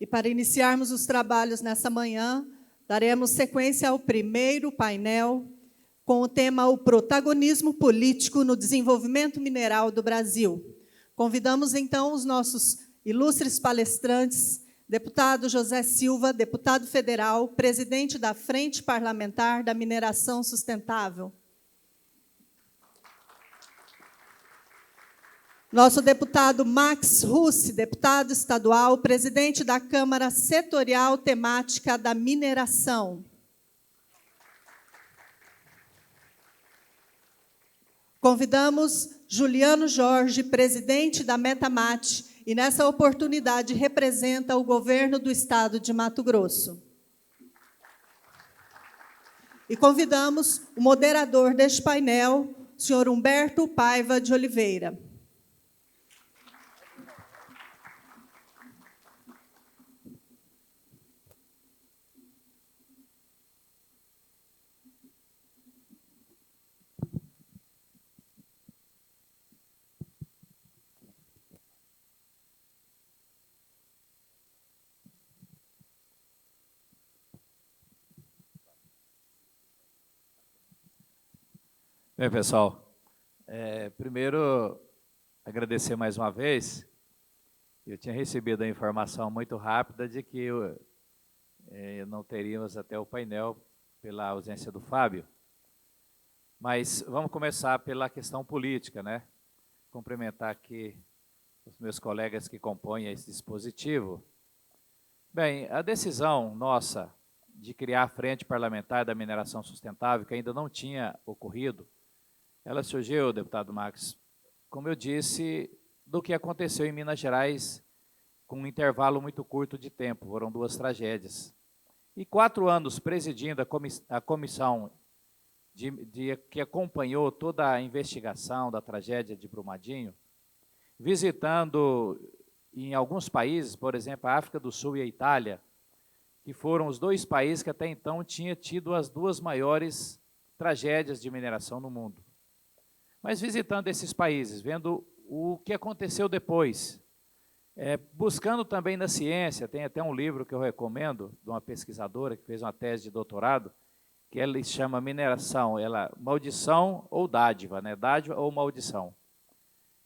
E para iniciarmos os trabalhos nessa manhã, daremos sequência ao primeiro painel com o tema O Protagonismo Político no Desenvolvimento Mineral do Brasil. Convidamos, então, os nossos ilustres palestrantes, deputado José Silva, deputado federal, presidente da Frente Parlamentar da Mineração Sustentável. Nosso deputado Max Russi, deputado estadual, presidente da Câmara Setorial Temática da Mineração. Convidamos Juliano Jorge, presidente da Metamate, e nessa oportunidade representa o governo do estado de Mato Grosso. E convidamos o moderador deste painel, o senhor Humberto Paiva de Oliveira. Bem, pessoal, primeiro agradecer mais uma vez. Eu tinha recebido a informação muito rápida de que não teríamos até o painel pela ausência do Fábio. Mas vamos começar pela questão política, né? Cumprimentar aqui os meus colegas que compõem esse dispositivo. Bem, a decisão nossa de criar a Frente Parlamentar da Mineração Sustentável, que ainda não tinha ocorrido, ela surgiu, deputado Max, como eu disse, do que aconteceu em Minas Gerais com um intervalo muito curto de tempo, foram 2 tragédias. E 4 anos presidindo a comissão que acompanhou toda a investigação da tragédia de Brumadinho, visitando em alguns países, por exemplo, a África do Sul e a Itália, que foram os 2 países que até então tinham tido as 2 maiores tragédias de mineração no mundo. Mas visitando esses países, vendo o que aconteceu depois, buscando também na ciência, tem até um livro que eu recomendo, de uma pesquisadora que fez uma tese de doutorado, que ela chama Mineração, maldição ou dádiva, né? Dádiva ou maldição,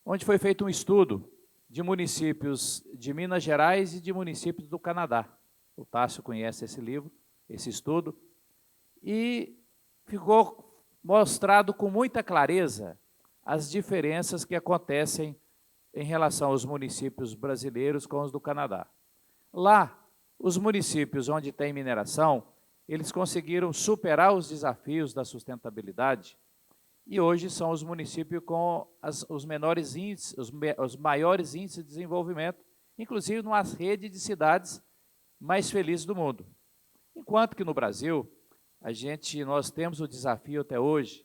onde foi feito um estudo de municípios de Minas Gerais e de municípios do Canadá. O Tássio conhece esse livro, esse estudo, e ficou mostrado com muita clareza as diferenças que acontecem em relação aos municípios brasileiros com os do Canadá. Lá, os municípios onde tem mineração, eles conseguiram superar os desafios da sustentabilidade e hoje são os municípios com os menores índices, os maiores índices de desenvolvimento, inclusive numa rede de cidades mais felizes do mundo. Enquanto que no Brasil, nós temos o desafio até hoje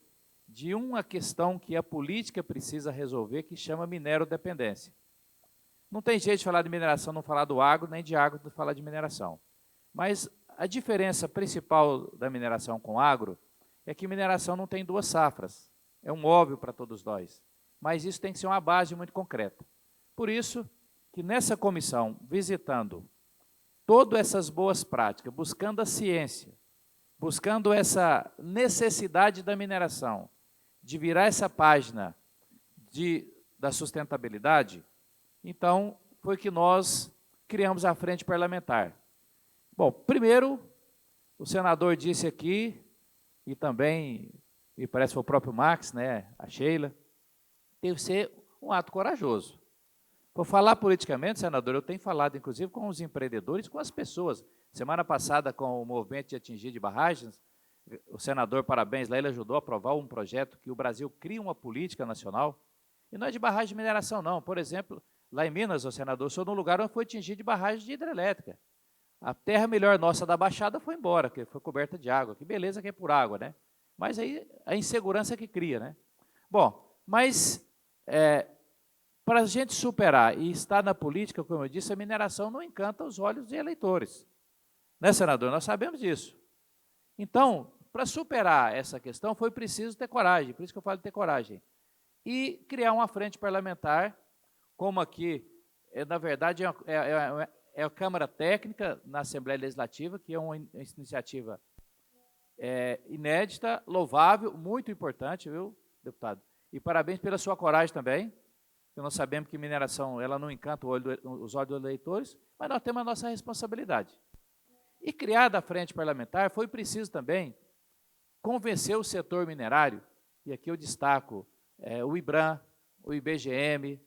de uma questão que a política precisa resolver, que chama minerodependência. Não tem jeito de falar de mineração, não falar do agro, nem de agro, não falar de mineração. Mas a diferença principal da mineração com o agro é que mineração não tem 2 safras. É um óbvio para todos nós. Mas isso tem que ser uma base muito concreta. Por isso que nessa comissão, visitando todas essas boas práticas, buscando a ciência, buscando essa necessidade da mineração, de virar essa página da sustentabilidade, então foi que nós criamos a Frente Parlamentar. Bom, primeiro, o senador disse aqui, e também, me parece que foi o próprio Max, né, a Sheila, tem que ser um ato corajoso. Por falar politicamente, senador, eu tenho falado, inclusive, com os empreendedores, com as pessoas. Semana passada, com o movimento de atingir de barragens, o senador, parabéns, lá ele ajudou a aprovar um projeto que o Brasil cria uma política nacional, e não é de barragem de mineração, não. Por exemplo, lá em Minas, o senador, sou num lugar onde foi atingido de barragem de hidrelétrica. A terra melhor nossa da Baixada foi embora, que foi coberta de água. Que beleza que é por água, né? Mas aí a insegurança que cria, né? Bom, mas para a gente superar e estar na política, como eu disse, a mineração não encanta os olhos de eleitores. Né, senador? Nós sabemos disso. Então, para superar essa questão, foi preciso ter coragem, por isso que eu falo de ter coragem. E criar uma frente parlamentar, como aqui, na verdade, é a Câmara Técnica na Assembleia Legislativa, que é uma iniciativa inédita, louvável, muito importante, viu, deputado? E parabéns pela sua coragem também, porque nós sabemos que mineração ela não encanta os olhos dos eleitores, mas nós temos a nossa responsabilidade. E criada a frente parlamentar, foi preciso também convencer o setor minerário, e aqui eu destaco o IBRAM, o IBGM,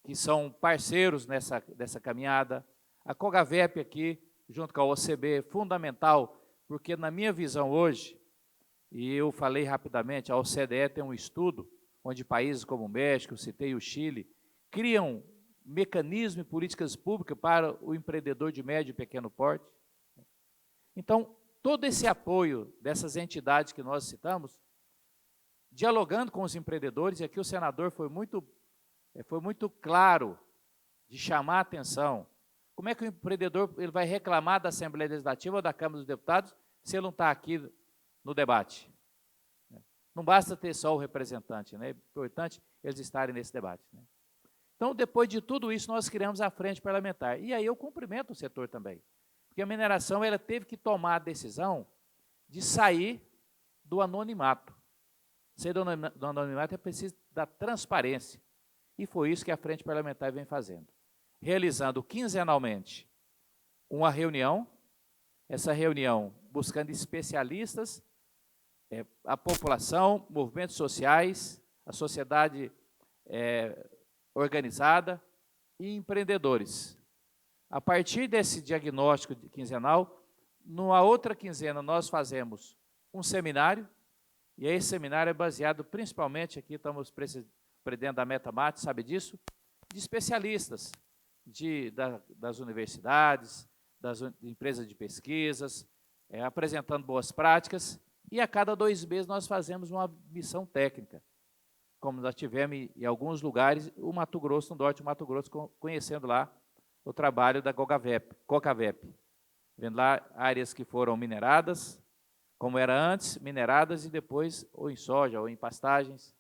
que são parceiros dessa caminhada, a COGAVEP aqui, junto com a OCB, fundamental, porque na minha visão hoje, e eu falei rapidamente, a OCDE tem um estudo, onde países como o México, citei o Chile, criam mecanismos e políticas públicas para o empreendedor de médio e pequeno porte. Então, todo esse apoio dessas entidades que nós citamos, dialogando com os empreendedores, e aqui o senador foi muito claro de chamar a atenção. Como é que o empreendedor ele vai reclamar da Assembleia Legislativa ou da Câmara dos Deputados se ele não está aqui no debate? Não basta ter só o representante, né? É importante eles estarem nesse debate, né? Então, depois de tudo isso, nós criamos a frente parlamentar. E aí eu cumprimento o setor também. Porque a mineração ela teve que tomar a decisão de sair do anonimato. Sair do anonimato é preciso da transparência. E foi isso que a frente parlamentar vem fazendo. Realizando quinzenalmente uma reunião, essa reunião buscando especialistas, a população, movimentos sociais, a sociedade organizada e empreendedores. A partir desse diagnóstico quinzenal, numa outra quinzena nós fazemos um seminário, e esse seminário é baseado principalmente, aqui estamos dentro da Metamate, sabe disso, de especialistas das universidades, das empresas de pesquisas, apresentando boas práticas, e a cada 2 meses nós fazemos uma missão técnica, como nós tivemos em alguns lugares, o Mato Grosso, no norte do Mato Grosso, conhecendo lá o trabalho da COCAVEP, vendo lá áreas que foram mineradas, como era antes, mineradas e depois ou em soja ou em pastagens,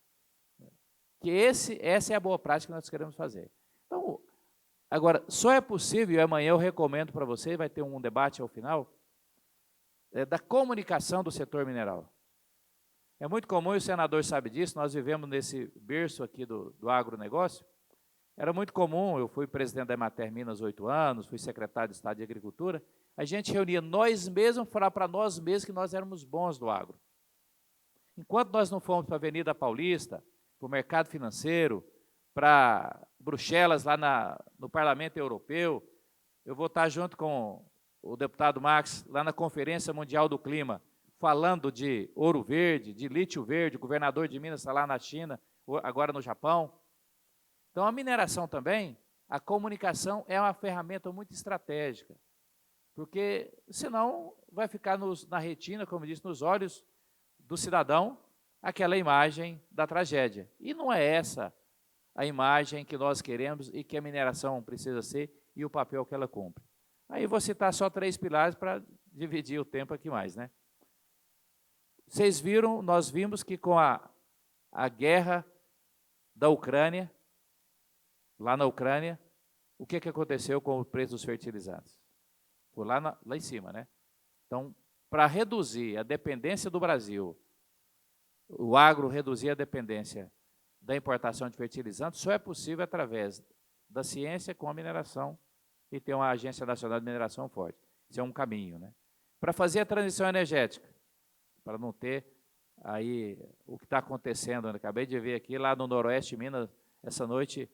que essa é a boa prática que nós queremos fazer. Então, agora, só é possível, e amanhã eu recomendo para você, vai ter um debate ao final, da comunicação do setor mineral. É muito comum, e o senador sabe disso, nós vivemos nesse berço aqui do agronegócio, era muito comum, eu fui presidente da Emater Minas 8 anos, fui secretário de Estado de Agricultura, a gente reunia nós mesmos, falar para nós mesmos que nós éramos bons do agro. Enquanto nós não fomos para a Avenida Paulista, para o mercado financeiro, para Bruxelas, lá no Parlamento Europeu, eu vou estar junto com o deputado Max, lá na Conferência Mundial do Clima, falando de ouro verde, de lítio verde, o governador de Minas está lá na China, agora no Japão. Então, a mineração também, a comunicação é uma ferramenta muito estratégica, porque senão vai ficar na retina, como disse, nos olhos do cidadão, aquela imagem da tragédia. E não é essa a imagem que nós queremos e que a mineração precisa ser e o papel que ela cumpre. Aí vou citar só 3 pilares para dividir o tempo aqui mais, né? Vocês viram, nós vimos que com a guerra da Ucrânia, lá na Ucrânia, o que aconteceu com o preço dos fertilizantes? Foi lá em cima, né? Então, para reduzir a dependência do Brasil, o agro reduzir a dependência da importação de fertilizantes, só é possível através da ciência com a mineração e ter uma Agência Nacional de Mineração forte. Isso é um caminho, né? Para fazer a transição energética, para não ter aí o que está acontecendo, eu acabei de ver aqui lá no Noroeste de Minas, essa noite,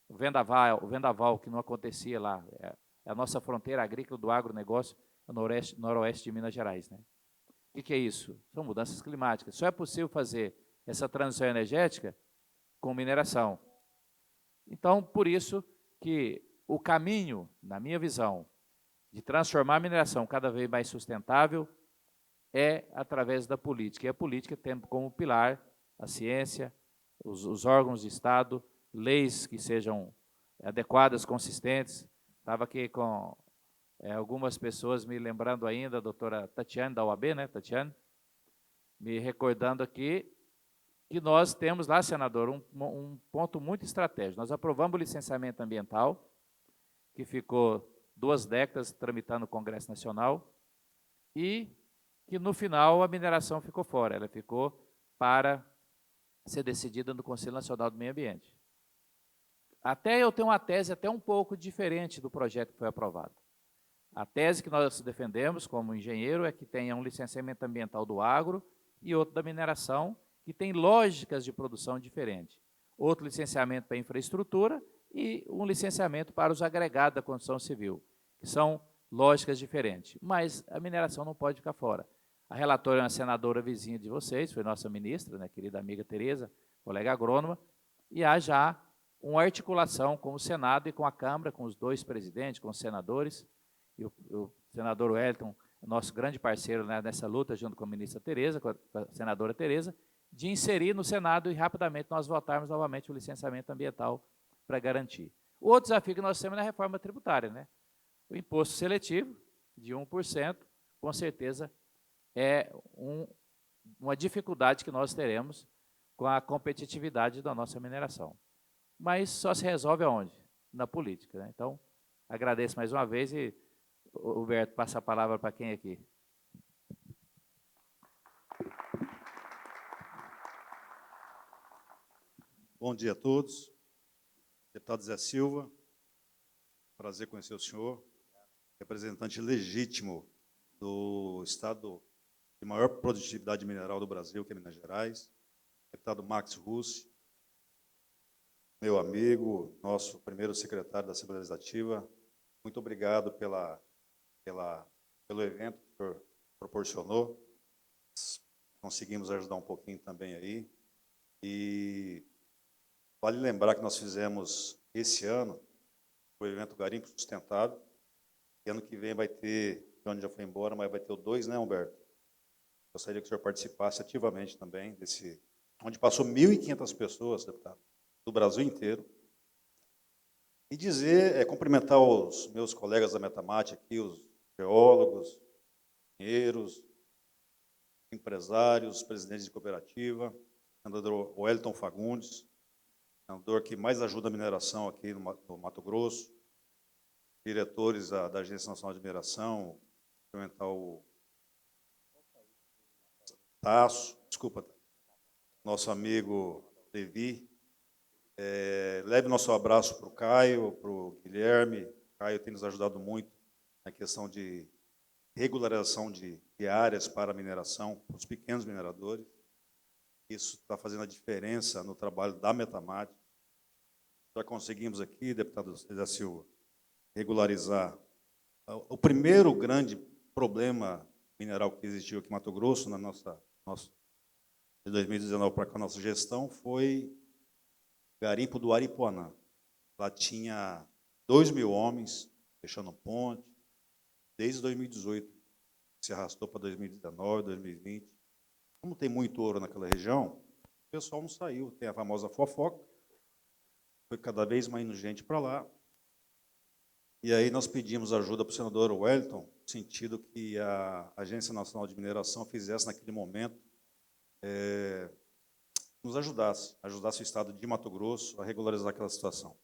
o vendaval que não acontecia lá, é a nossa fronteira agrícola do agronegócio, no noroeste de Minas Gerais, né? O que é isso? São mudanças climáticas. Só é possível fazer essa transição energética com mineração. Então, por isso que o caminho, na minha visão, de transformar a mineração cada vez mais sustentável é através da política. E a política tem como pilar a ciência, os órgãos de Estado, leis que sejam adequadas, consistentes. Estava aqui com algumas pessoas me lembrando ainda, a doutora Tatiane, da UAB, né, Tatiane, me recordando aqui que nós temos lá, senador, um ponto muito estratégico. Nós aprovamos o licenciamento ambiental, que ficou 2 décadas tramitando no Congresso Nacional, e que, no final, a mineração ficou fora. Ela ficou para ser decidida no Conselho Nacional do Meio Ambiente. Até eu tenho uma tese até um pouco diferente do projeto que foi aprovado. A tese que nós defendemos como engenheiro é que tenha um licenciamento ambiental do agro e outro da mineração, que tem lógicas de produção diferentes. Outro licenciamento para infraestrutura e um licenciamento para os agregados da construção civil, que são lógicas diferentes. Mas a mineração não pode ficar fora. A relatora é uma senadora vizinha de vocês, foi nossa ministra, né, querida amiga Tereza, colega agrônoma, e há já uma articulação com o Senado e com a Câmara, com os 2 presidentes, com os senadores, e o senador Wellington, nosso grande parceiro, né, nessa luta, junto com a ministra Tereza, com a senadora Tereza, de inserir no Senado e rapidamente nós votarmos novamente o licenciamento ambiental para garantir. O outro desafio que nós temos é a reforma tributária, né? O imposto seletivo, de 1%, com certeza é uma dificuldade que nós teremos com a competitividade da nossa mineração. Mas só se resolve aonde? Na política, né? Então, agradeço mais uma vez e, Huberto, passa a palavra para quem aqui? Bom dia a todos. Deputado Zé Silva, prazer conhecer o senhor, representante legítimo do estado de maior produtividade mineral do Brasil, que é Minas Gerais. Deputado Max Russi, meu amigo, nosso primeiro secretário da Assembleia Legislativa, muito obrigado pelo evento que o senhor proporcionou. Conseguimos ajudar um pouquinho também aí. E vale lembrar que nós fizemos esse ano o evento Garimpo Sustentável. E ano que vem vai ter, o Johnny já foi embora, mas vai ter o 2, né, Humberto? Gostaria que o senhor participasse ativamente também desse, onde passou 1.500 pessoas, deputado, do Brasil inteiro. E dizer, cumprimentar os meus colegas da Metamate aqui, os geólogos, engenheiros, empresários, presidentes de cooperativa, senador Wellington Fagundes, senador que mais ajuda a mineração aqui no Mato Grosso, diretores da Agência Nacional de Mineração, cumprimentar o Tasso, desculpa, nosso amigo Levi. Leve nosso abraço para o Caio, para o Guilherme. O Caio tem nos ajudado muito na questão de regularização de áreas para a mineração, para os pequenos mineradores. Isso está fazendo a diferença no trabalho da Metamate. Já conseguimos aqui, deputado da Silva, regularizar o primeiro grande problema mineral que existiu aqui em Mato Grosso, de 2019 para cá, a nossa gestão, foi garimpo do Aripuanã. Lá tinha 2.000 homens fechando ponte, desde 2018, se arrastou para 2019, 2020. Como tem muito ouro naquela região, o pessoal não saiu. Tem a famosa fofoca, foi cada vez mais gente para lá. E aí nós pedimos ajuda para o senador Wellington, no sentido que a Agência Nacional de Mineração fizesse, naquele momento, nos ajudasse o estado de Mato Grosso a regularizar aquela situação.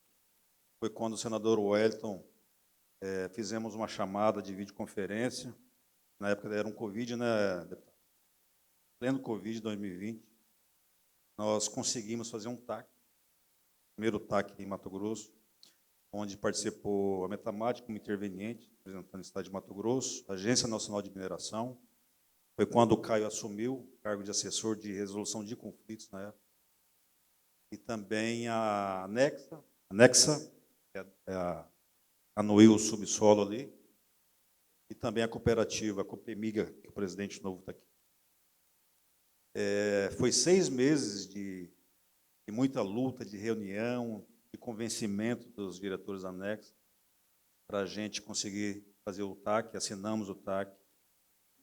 Foi quando o senador Wellington, fizemos uma chamada de videoconferência, na época era um Covid, né, deputado? Pleno Covid 2020, nós conseguimos fazer um TAC, primeiro TAC em Mato Grosso, onde participou a Metamate como interveniente, representando o estado de Mato Grosso, a Agência Nacional de Mineração. Foi quando o Caio assumiu o cargo de assessor de resolução de conflitos na época. E também a Anexa, que é a Noil Subsolo ali, e também a cooperativa, a Copemiga, que o presidente novo está aqui. Foi 6 meses de muita luta, de reunião, de convencimento dos diretores da Anexa, para a gente conseguir fazer o TAC, assinamos o TAC,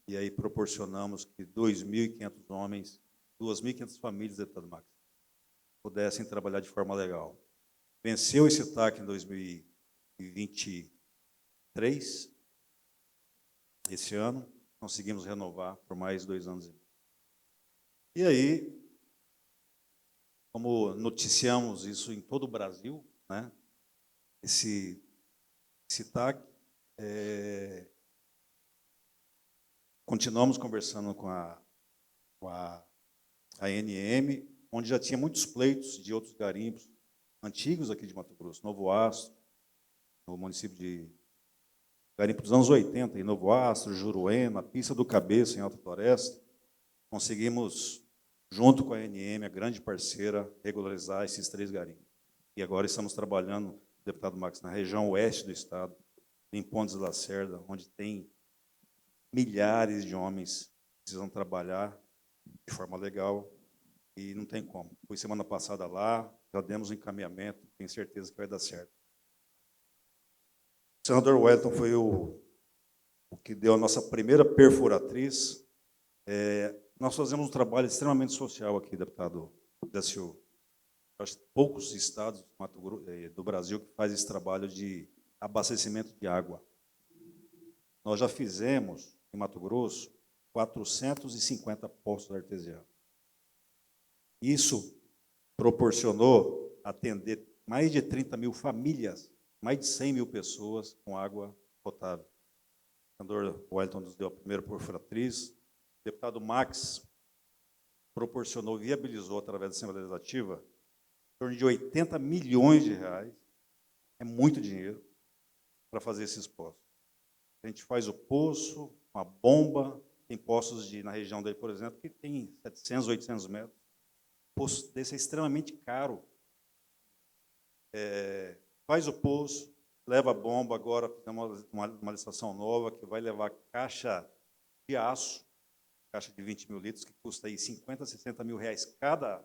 e aí proporcionamos que 2.500 homens, 2.500 famílias, deputado Max, pudessem trabalhar de forma legal. Venceu esse TAC em 2023, esse ano, conseguimos renovar por mais 2 anos. E aí, como noticiamos isso em todo o Brasil, né, esse TAC, Continuamos conversando com a ANM, onde já tinha muitos pleitos de outros garimpos antigos aqui de Mato Grosso, Novo Astro, no município de garimpo dos anos 80, em Novo Astro, Juruena, Pista do Cabeça, em Alta Floresta. Conseguimos, junto com a ANM, a grande parceira, regularizar esses 3 garimpos. E agora estamos trabalhando, deputado Max, na região oeste do estado, em Pontes de Lacerda, onde tem milhares de homens que precisam trabalhar de forma legal e não tem como. Fui semana passada lá, já demos um encaminhamento, tenho certeza que vai dar certo. O senador Wellington foi o que deu a nossa primeira perfuratriz. Nós fazemos um trabalho extremamente social aqui, deputado da Silva. Acho que poucos estados do Brasil que fazem esse trabalho de abastecimento de água. Nós já fizemos, em Mato Grosso, 450 poços artesianos. Isso proporcionou atender mais de 30 mil famílias, mais de 100 mil pessoas com água potável. O senador Wellington nos deu a primeira perfuratriz. O deputado Max proporcionou, viabilizou, através da Assembleia Legislativa, em torno de 80 milhões de reais. É muito dinheiro para fazer esses poços. A gente faz o poço, uma bomba, tem poços na região dele, por exemplo, que tem 700, 800 metros. O poço desse é extremamente caro. Faz o poço, leva a bomba, agora temos uma licitação nova que vai levar caixa de aço, caixa de 20 mil litros, que custa aí 50, 60 mil reais cada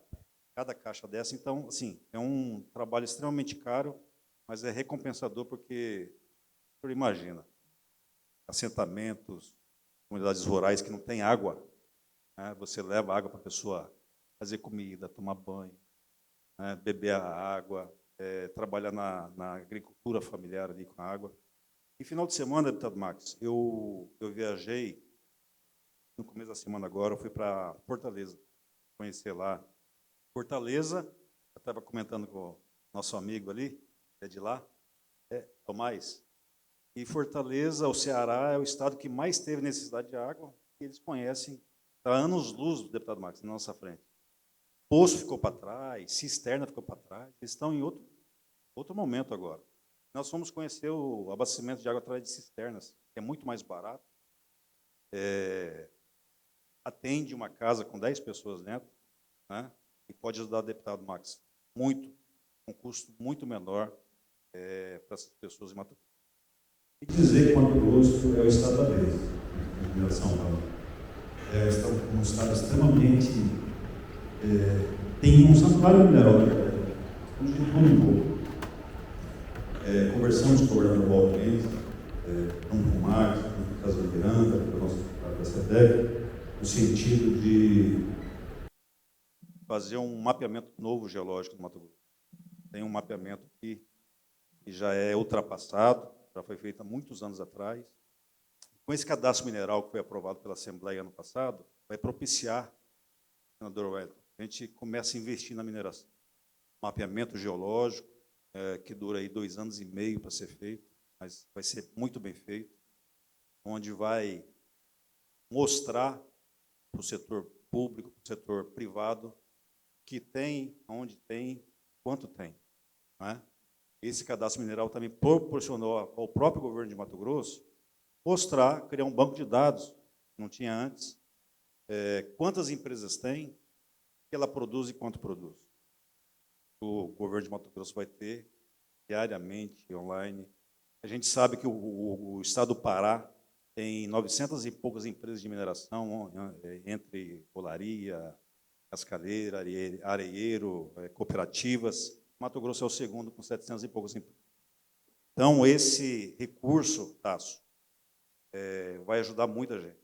caixa dessa. Então, assim, é um trabalho extremamente caro, mas é recompensador porque, o senhor imagina, assentamentos, comunidades rurais que não têm água, né? Você leva água para a pessoa fazer comida, tomar banho, né? Beber a água, trabalhar na agricultura familiar ali com a água. E final de semana, deputado Max, eu viajei, no começo da semana agora, eu fui para Fortaleza, conhecer lá. Fortaleza, eu estava comentando com o nosso amigo ali, que é de lá, Tomás, e Fortaleza, o Ceará, é o estado que mais teve necessidade de água, e eles conhecem, há anos-luz, deputado Max, na nossa frente. Poço ficou para trás, cisterna ficou para trás, eles estão em outro momento agora. Nós fomos conhecer o abastecimento de água através de cisternas, que é muito mais barato, atende uma casa com 10 pessoas dentro, né? E pode ajudar o deputado Max muito, com um custo muito menor para essas pessoas em Mato Grosso. E dizer que Mato Grosso é o estado da vez, em São Paulo. É um estado extremamente... tem um santuário mineral, onde a gente come um pouco. Conversamos com o governador Walter Mendes, com o Marcos, com o Casa do Miranda, com o nosso deputado da SEDEC, no sentido de fazer um mapeamento novo geológico do Mato Grosso. Tem um mapeamento aqui que já é ultrapassado, já foi feito há muitos anos atrás. Com esse cadastro mineral que foi aprovado pela Assembleia ano passado, vai propiciar, senador Wellington, a gente começa a investir na mineração. Mapeamento geológico, que dura aí 2 anos e meio para ser feito, mas vai ser muito bem feito, onde vai mostrar para o setor público, para o setor privado, que tem, onde tem, quanto tem. Né? Esse cadastro mineral também proporcionou ao próprio governo de Mato Grosso mostrar, criar um banco de dados, não tinha antes, quantas empresas tem, que ela produz e quanto produz. O governo de Mato Grosso vai ter diariamente, online. A gente sabe que o estado do Pará tem 900 e poucas empresas de mineração, entre olaria, cascaleira, areieiro, cooperativas. Mato Grosso é o segundo, com 700 e poucas empresas. Então, esse recurso, Tasso, vai ajudar muita gente.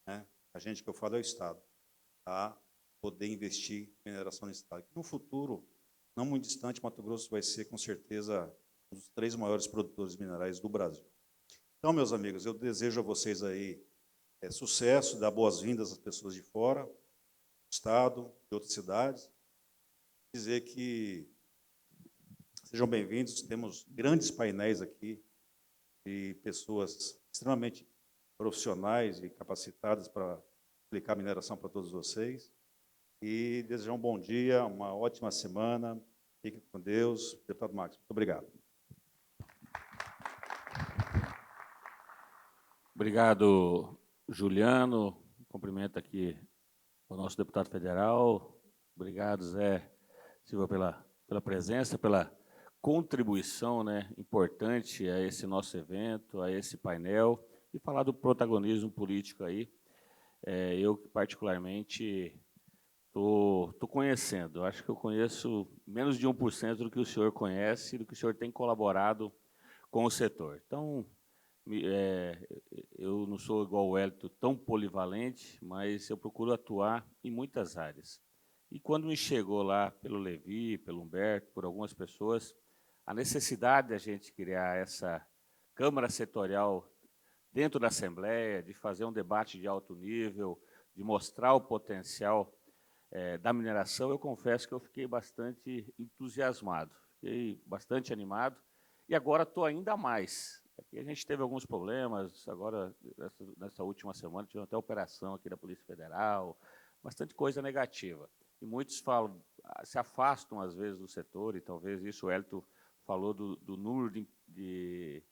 Né? A gente que eu falo é o Estado, a poder investir em mineração no Estado. No futuro, não muito distante, Mato Grosso vai ser, com certeza, um dos 3 maiores produtores minerais do Brasil. Então, meus amigos, eu desejo a vocês aí sucesso, dar boas-vindas às pessoas de fora, do Estado, de outras cidades. Dizer que sejam bem-vindos, temos grandes painéis aqui, de pessoas extremamente profissionais e capacitadas para aplicar mineração para todos vocês. E desejar um bom dia, uma ótima semana. Fiquem com Deus. Deputado Max, muito obrigado. Obrigado, Juliano. Cumprimento aqui o nosso deputado federal. Obrigado, Zé Silva, pela presença, pela contribuição, né, importante a esse nosso evento, a esse painel, e falar do protagonismo político aí. Eu, particularmente, estou conhecendo. Acho que eu conheço menos de 1% do que o senhor conhece, do que o senhor tem colaborado com o setor. Então, eu não sou igual o Hélito, tão polivalente, mas eu procuro atuar em muitas áreas. E quando me chegou lá pelo Levi, pelo Humberto, por algumas pessoas, a necessidade de a gente criar essa Câmara Setorial dentro da Assembleia, de fazer um debate de alto nível, de mostrar o potencial da mineração, eu confesso que eu fiquei bastante entusiasmado, fiquei bastante animado, e agora estou ainda mais. Aqui a gente teve alguns problemas, agora, nessa última semana, tive até operação aqui da Polícia Federal, bastante coisa negativa. E muitos falam, se afastam, às vezes, do setor, e talvez isso o Hélito falou do número de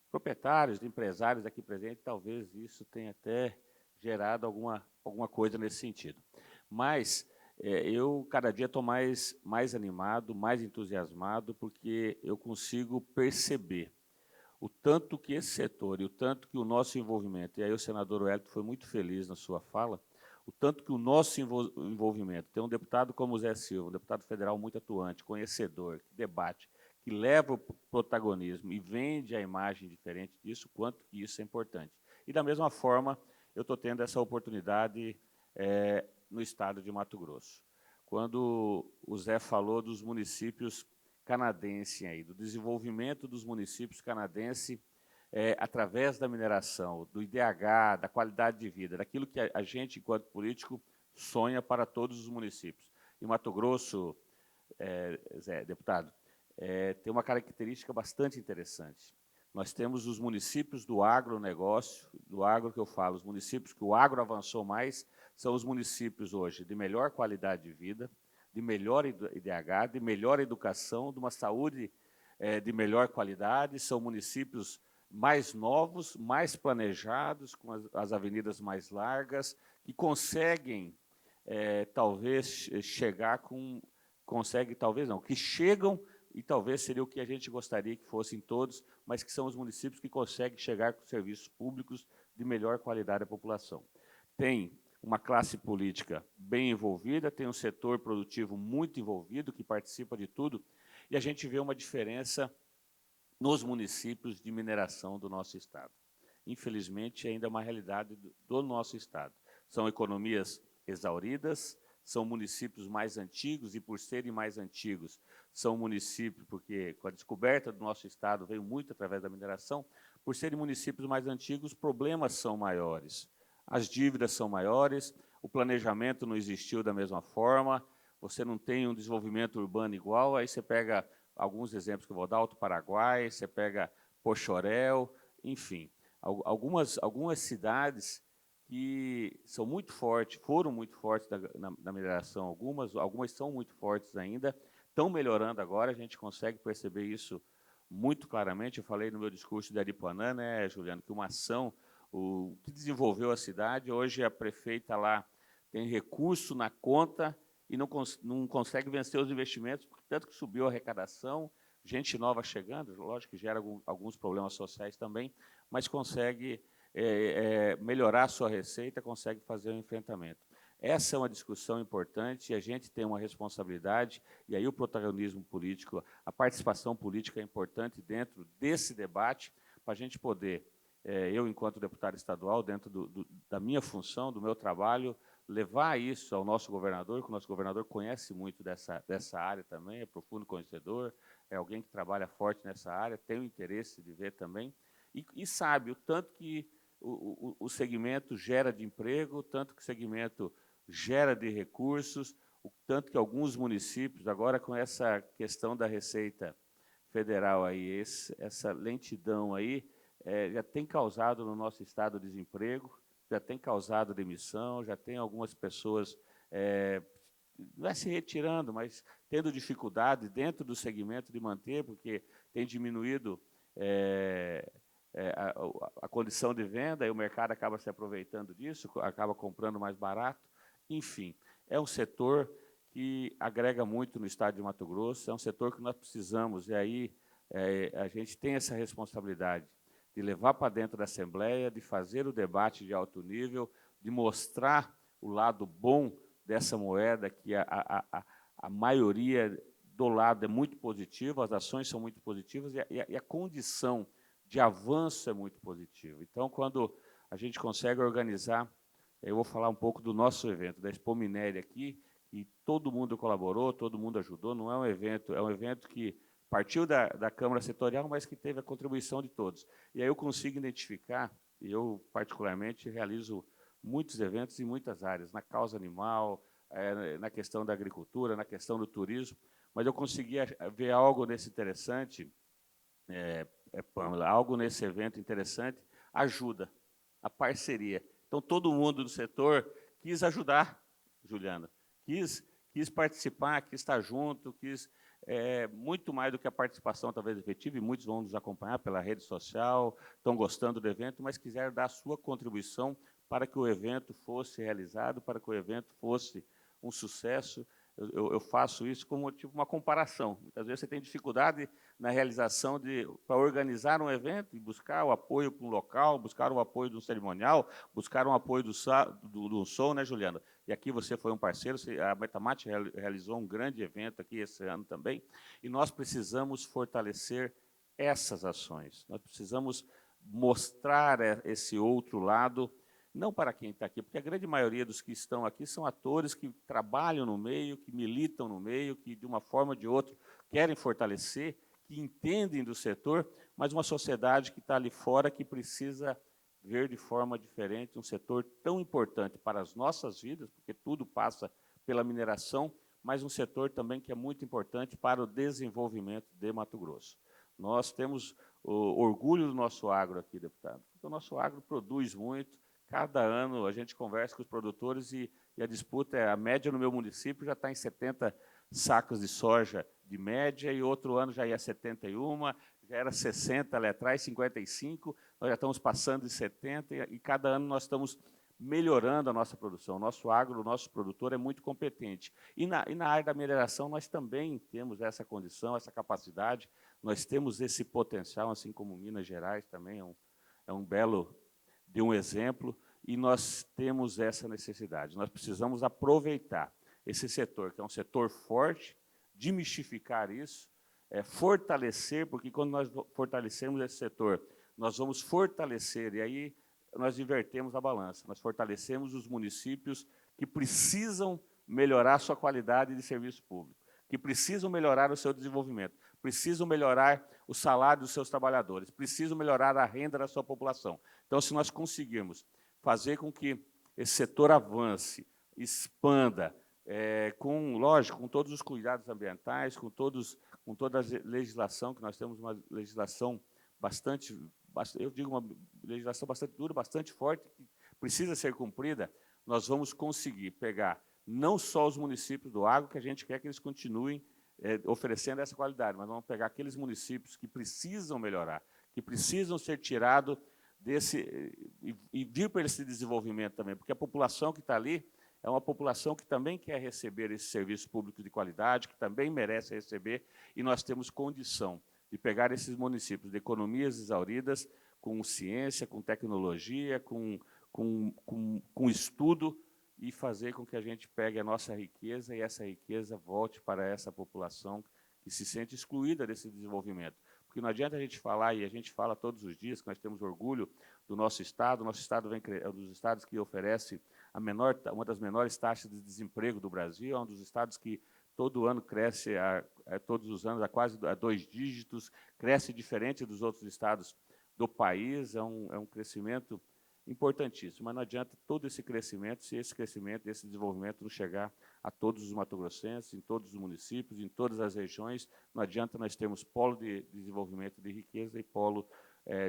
proprietários, de empresários aqui presentes, talvez isso tenha até gerado alguma coisa nesse sentido. Mas eu, cada dia, estou mais animado, mais entusiasmado, porque eu consigo perceber o tanto que esse setor e o tanto que o nosso envolvimento, e aí o senador Hélito foi muito feliz na sua fala, o tanto que o nosso envolvimento, tem um deputado como o Zé Silva, um deputado federal muito atuante, conhecedor, que debate, que leva o protagonismo e vende a imagem diferente disso, quanto que isso é importante. E, da mesma forma, eu estou tendo essa oportunidade no estado de Mato Grosso. Quando o Zé falou dos municípios canadenses, aí, do desenvolvimento dos municípios canadenses através da mineração, do IDH, da qualidade de vida, daquilo que a gente, enquanto político, sonha para todos os municípios. E Mato Grosso, Zé, deputado, tem uma característica bastante interessante. Nós temos os municípios do agronegócio, do agro que eu falo, os municípios que o agro avançou mais, são os municípios hoje de melhor qualidade de vida, de melhor IDH, de melhor educação, de uma saúde de melhor qualidade, são municípios mais novos, mais planejados, com as avenidas mais largas, que conseguem, talvez, chegar com... Conseguem, talvez não, que chegam, e talvez seria o que a gente gostaria que fossem todos, mas que são os municípios que conseguem chegar com serviços públicos de melhor qualidade à população. Tem uma classe política bem envolvida, tem um setor produtivo muito envolvido, que participa de tudo, e a gente vê uma diferença nos municípios de mineração do nosso estado. Infelizmente, ainda é uma realidade do nosso estado. São economias exauridas, são municípios mais antigos, e por serem mais antigos, são municípios, porque com a descoberta do nosso estado veio muito através da mineração, por serem municípios mais antigos, os problemas são maiores, as dívidas são maiores, o planejamento não existiu da mesma forma, você não tem um desenvolvimento urbano igual, aí você pega alguns exemplos que eu vou dar, Alto Paraguai, você pega Poxoréu, enfim, algumas cidades que são muito fortes, foram muito fortes na mineração, algumas são muito fortes ainda, estão melhorando agora, a gente consegue perceber isso muito claramente. Eu falei no meu discurso de Aripuanã, né, Juliano, que uma ação, o que desenvolveu a cidade, hoje a prefeita lá tem recurso na conta e não consegue vencer os investimentos, tanto que subiu a arrecadação, gente nova chegando, lógico que gera alguns problemas sociais também, mas consegue melhorar a sua receita, consegue fazer o enfrentamento. Essa é uma discussão importante, e a gente tem uma responsabilidade, e aí o protagonismo político, a participação política é importante dentro desse debate, para a gente poder, eu, enquanto deputado estadual, dentro da minha função, do meu trabalho, levar isso ao nosso governador, que o nosso governador conhece muito dessa área também, é profundo conhecedor, é alguém que trabalha forte nessa área, tem o interesse de ver também, e sabe o tanto que o segmento gera de emprego, o tanto que o segmento gera de recursos, o tanto que alguns municípios, agora com essa questão da Receita federal aí, essa lentidão aí, já tem causado no nosso estado desemprego, já tem causado demissão, já tem algumas pessoas, não é se retirando, mas tendo dificuldade dentro do segmento de manter, porque tem diminuído a condição de venda, e o mercado acaba se aproveitando disso, acaba comprando mais barato. Enfim, é um setor que agrega muito no estado de Mato Grosso, é um setor que nós precisamos, e aí a gente tem essa responsabilidade de levar para dentro da Assembleia, de fazer o debate de alto nível, de mostrar o lado bom dessa moeda, que a maioria do lado é muito positiva, as ações são muito positivas, e a condição de avanço é muito positiva. Então, quando a gente consegue organizar, eu vou falar um pouco do nosso evento, da Expo Minéria aqui, e todo mundo colaborou, todo mundo ajudou, não é um evento que partiu da Câmara Setorial, mas que teve a contribuição de todos. E aí eu consigo identificar, e eu particularmente realizo muitos eventos em muitas áreas, na causa animal, na questão da agricultura, na questão do turismo, mas eu consegui ver algo nesse interessante, Pamela, algo nesse evento interessante, ajuda, a parceria. Então, todo mundo do setor quis ajudar, Juliana, quis participar, quis estar junto, quis muito mais do que a participação talvez efetiva, e muitos vão nos acompanhar pela rede social, estão gostando do evento, mas quiseram dar a sua contribuição para que o evento fosse realizado, para que o evento fosse um sucesso. Eu faço isso como tipo uma comparação. Muitas vezes você tem dificuldade na realização para organizar um evento e buscar o apoio para um local, buscar o apoio de um cerimonial, buscar um apoio do som, né, Juliana? E aqui você foi um parceiro, a Metamate realizou um grande evento aqui esse ano também, e nós precisamos fortalecer essas ações. Nós precisamos mostrar esse outro lado, não para quem está aqui, porque a grande maioria dos que estão aqui são atores que trabalham no meio, que militam no meio, que, de uma forma ou de outra, querem fortalecer, que entendem do setor, mas uma sociedade que está ali fora que precisa ver de forma diferente um setor tão importante para as nossas vidas, porque tudo passa pela mineração, mas um setor também que é muito importante para o desenvolvimento de Mato Grosso. Nós temos o orgulho do nosso agro aqui, deputado, porque o nosso agro produz muito. Cada ano a gente conversa com os produtores e a disputa a média no meu município já está em 70 sacos de soja de média, e outro ano já ia 71, já era 60 ali atrás, 55, nós já estamos passando de 70, e cada ano nós estamos melhorando a nossa produção. O nosso agro, o nosso produtor é muito competente. E na área da mineração nós também temos essa condição, essa capacidade, nós temos esse potencial, assim como Minas Gerais também é um belo de um exemplo, e nós temos essa necessidade. Nós precisamos aproveitar esse setor, que é um setor forte, demistificar isso, fortalecer, porque quando nós fortalecemos esse setor, nós vamos fortalecer, e aí nós invertemos a balança, nós fortalecemos os municípios que precisam melhorar a sua qualidade de serviço público, que precisam melhorar o seu desenvolvimento, precisam melhorar o salário dos seus trabalhadores, precisam melhorar a renda da sua população. Então, se nós conseguirmos fazer com que esse setor avance, expanda, lógico, com todos os cuidados ambientais, com toda a legislação, que nós temos uma legislação eu digo uma legislação bastante dura, bastante forte, que precisa ser cumprida, nós vamos conseguir pegar não só os municípios do agro, que a gente quer que eles continuem oferecendo essa qualidade, mas vamos pegar aqueles municípios que precisam melhorar, que precisam ser tirados e vir para esse desenvolvimento também, porque a população que está ali é uma população que também quer receber esse serviço público de qualidade, que também merece receber, e nós temos condição de pegar esses municípios de economias exauridas, com ciência, com tecnologia, com estudo, e fazer com que a gente pegue a nossa riqueza e essa riqueza volte para essa população que se sente excluída desse desenvolvimento. Porque não adianta a gente falar, e a gente fala todos os dias, que nós temos orgulho do nosso Estado é um dos estados que oferece uma das menores taxas de desemprego do Brasil, é um dos estados que todo ano cresce, todos os anos, quase a 2 dígitos, cresce diferente dos outros estados do país, é um crescimento importantíssimo, mas não adianta todo esse crescimento, se esse crescimento, esse desenvolvimento não chegar a todos os mato-grossenses, em todos os municípios, em todas as regiões, não adianta nós termos polo de desenvolvimento de riqueza e polo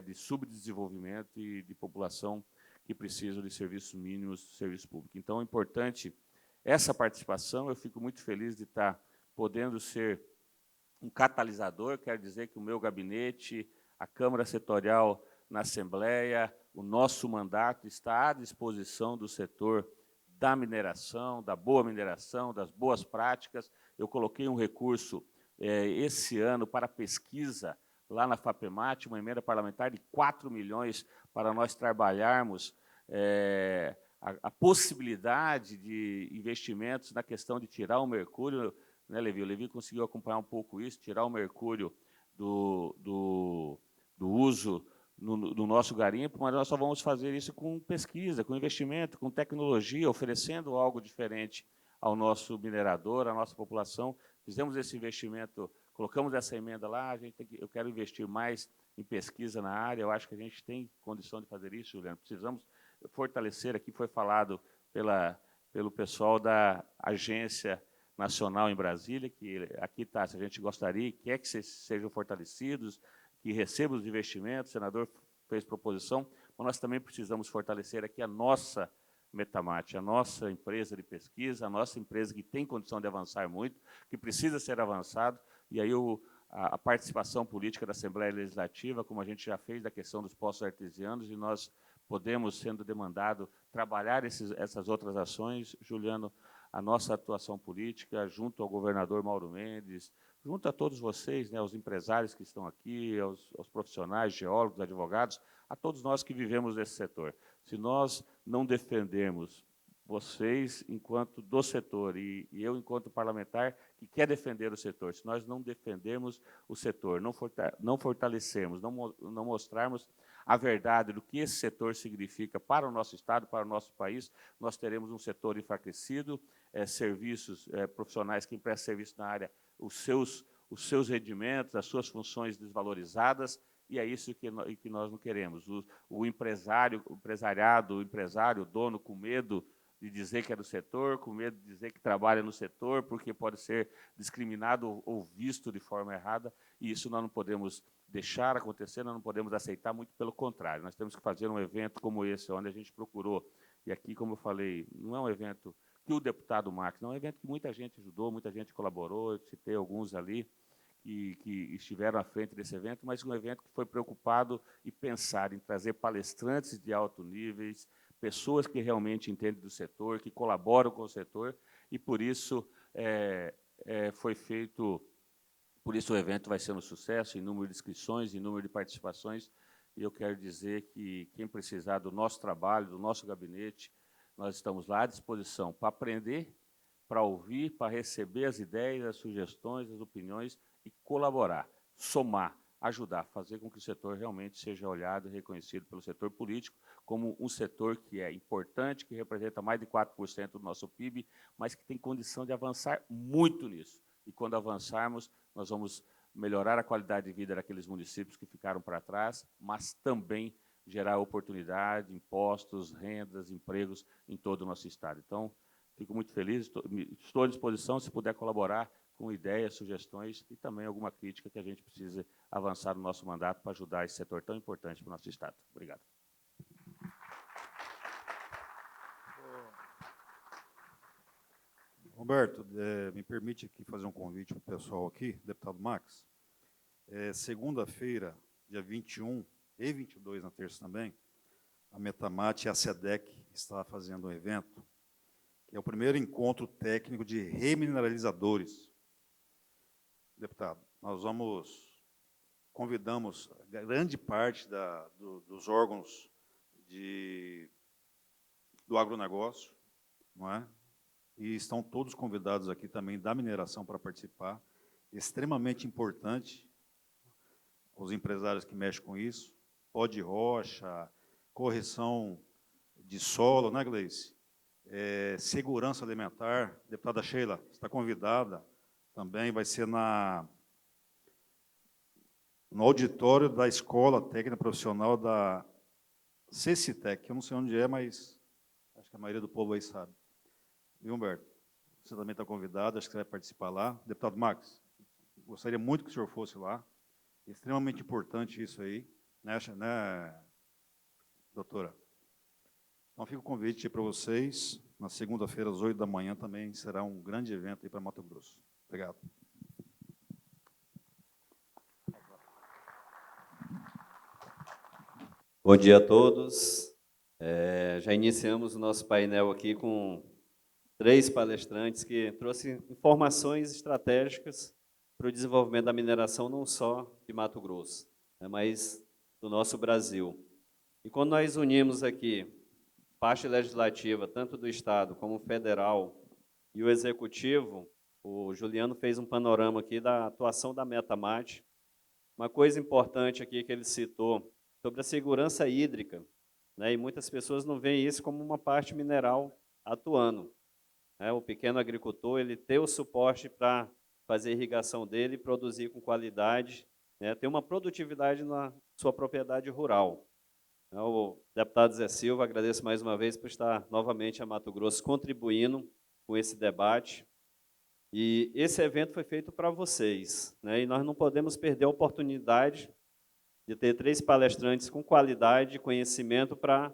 de subdesenvolvimento e de população que precisam de serviços mínimos, serviço público. Então, é importante essa participação, eu fico muito feliz de estar podendo ser um catalisador, quer dizer que o meu gabinete, a Câmara Setorial na Assembleia, o nosso mandato está à disposição do setor da mineração, da boa mineração, das boas práticas. Eu coloquei um recurso esse ano para pesquisa lá na FAPEMAT, uma emenda parlamentar de 4 milhões para nós trabalharmos a possibilidade de investimentos na questão de tirar o mercúrio, né, Levi? O Levi conseguiu acompanhar um pouco isso, tirar o mercúrio do uso no nosso garimpo, mas nós só vamos fazer isso com pesquisa, com investimento, com tecnologia, oferecendo algo diferente ao nosso minerador, à nossa população. Fizemos esse investimento, colocamos essa emenda lá, eu quero investir mais em pesquisa na área, eu acho que a gente tem condição de fazer isso, Juliano. Precisamos fortalecer, aqui foi falado pelo pessoal da Agência Nacional em Brasília, que aqui está, se a gente gostaria, quer que sejam fortalecidos, que recebam os investimentos, o senador fez proposição, mas nós também precisamos fortalecer aqui a nossa Metamate, a nossa empresa de pesquisa, a nossa empresa que tem condição de avançar muito, que precisa ser avançado, e aí a participação política da Assembleia Legislativa, como a gente já fez da questão dos poços artesianos, e nós podemos, sendo demandado, trabalhar essas outras ações, Juliano, a nossa atuação política, junto ao governador Mauro Mendes, junto a todos vocês, né, aos empresários que estão aqui, aos profissionais, geólogos, advogados, a todos nós que vivemos nesse setor. Se nós não defendermos vocês, enquanto do setor, e eu, enquanto parlamentar, que quer defender o setor, se nós não defendermos o setor, não fortalecermos, não mostrarmos a verdade do que esse setor significa para o nosso Estado, para o nosso país, nós teremos um setor enfraquecido, serviços profissionais que prestam serviço na área, os seus rendimentos, as suas funções desvalorizadas, e é isso que nós não queremos. O empresário, o dono, com medo de dizer que é do setor, com medo de dizer que trabalha no setor, porque pode ser discriminado ou visto de forma errada, e isso nós não podemos deixar acontecer, nós não podemos aceitar, muito pelo contrário. Nós temos que fazer um evento como esse, onde a gente procurou, e aqui, como eu falei, não é um evento que o deputado Max, não é um evento que muita gente ajudou, muita gente colaborou, eu citei alguns ali, que estiveram à frente desse evento, mas um evento que foi preocupado e pensado em trazer palestrantes de alto nível, pessoas que realmente entendem do setor, que colaboram com o setor, e por isso foi feito, por isso o evento vai ser um sucesso, em número de inscrições, em número de participações, e eu quero dizer que quem precisar do nosso trabalho, do nosso gabinete, nós estamos lá à disposição para aprender, para ouvir, para receber as ideias, as sugestões, as opiniões e colaborar, somar, ajudar, fazer com que o setor realmente seja olhado e reconhecido pelo setor político como um setor que é importante, que representa mais de 4% do nosso PIB, mas que tem condição de avançar muito nisso. E quando avançarmos, nós vamos melhorar a qualidade de vida daqueles municípios que ficaram para trás, mas também gerar oportunidade, impostos, rendas, empregos em todo o nosso Estado. Então, fico muito feliz, estou à disposição, se puder colaborar com ideias, sugestões e também alguma crítica que a gente precise avançar no nosso mandato para ajudar esse setor tão importante para o nosso Estado. Obrigado. Roberto, me permite aqui fazer um convite para o pessoal aqui, deputado Max. Segunda-feira, dia 21 e 22, na terça também, a Metamate e a SEDEC está fazendo um evento, que é o primeiro encontro técnico de remineralizadores. Deputado, convidamos grande parte dos órgãos do agronegócio, não é? E estão todos convidados aqui também da mineração para participar. Extremamente importante, os empresários que mexem com isso, pó de rocha, correção de solo, né, Gleice? Segurança alimentar. Deputada Sheila, está convidada também, vai ser no auditório da Escola Técnica Profissional da Cecitec, eu não sei onde é, mas acho que a maioria do povo aí sabe. Viu, Humberto? Você também está convidado, acho que você vai participar lá. Deputado Max, gostaria muito que o senhor fosse lá. É extremamente importante isso aí, né, doutora? Então, fica o convite para vocês. Na segunda-feira, às 8 da manhã, também será um grande evento aí para Mato Grosso. Obrigado. Bom dia a todos. Já iniciamos o nosso painel aqui com 3 palestrantes que trouxeram informações estratégicas para o desenvolvimento da mineração, não só de Mato Grosso, mas do nosso Brasil. E quando nós unimos aqui parte legislativa, tanto do Estado como federal, e o Executivo, o Juliano fez um panorama aqui da atuação da Metamate. Uma coisa importante aqui que ele citou, sobre a segurança hídrica, né, e muitas pessoas não veem isso como uma parte mineral atuando. O pequeno agricultor, ele ter o suporte para fazer a irrigação dele, produzir com qualidade, né, ter uma produtividade na sua propriedade rural. O deputado Zé Silva, agradeço mais uma vez por estar novamente a Mato Grosso contribuindo com esse debate. E esse evento foi feito para vocês, né, e nós não podemos perder a oportunidade de ter 3 palestrantes com qualidade e conhecimento para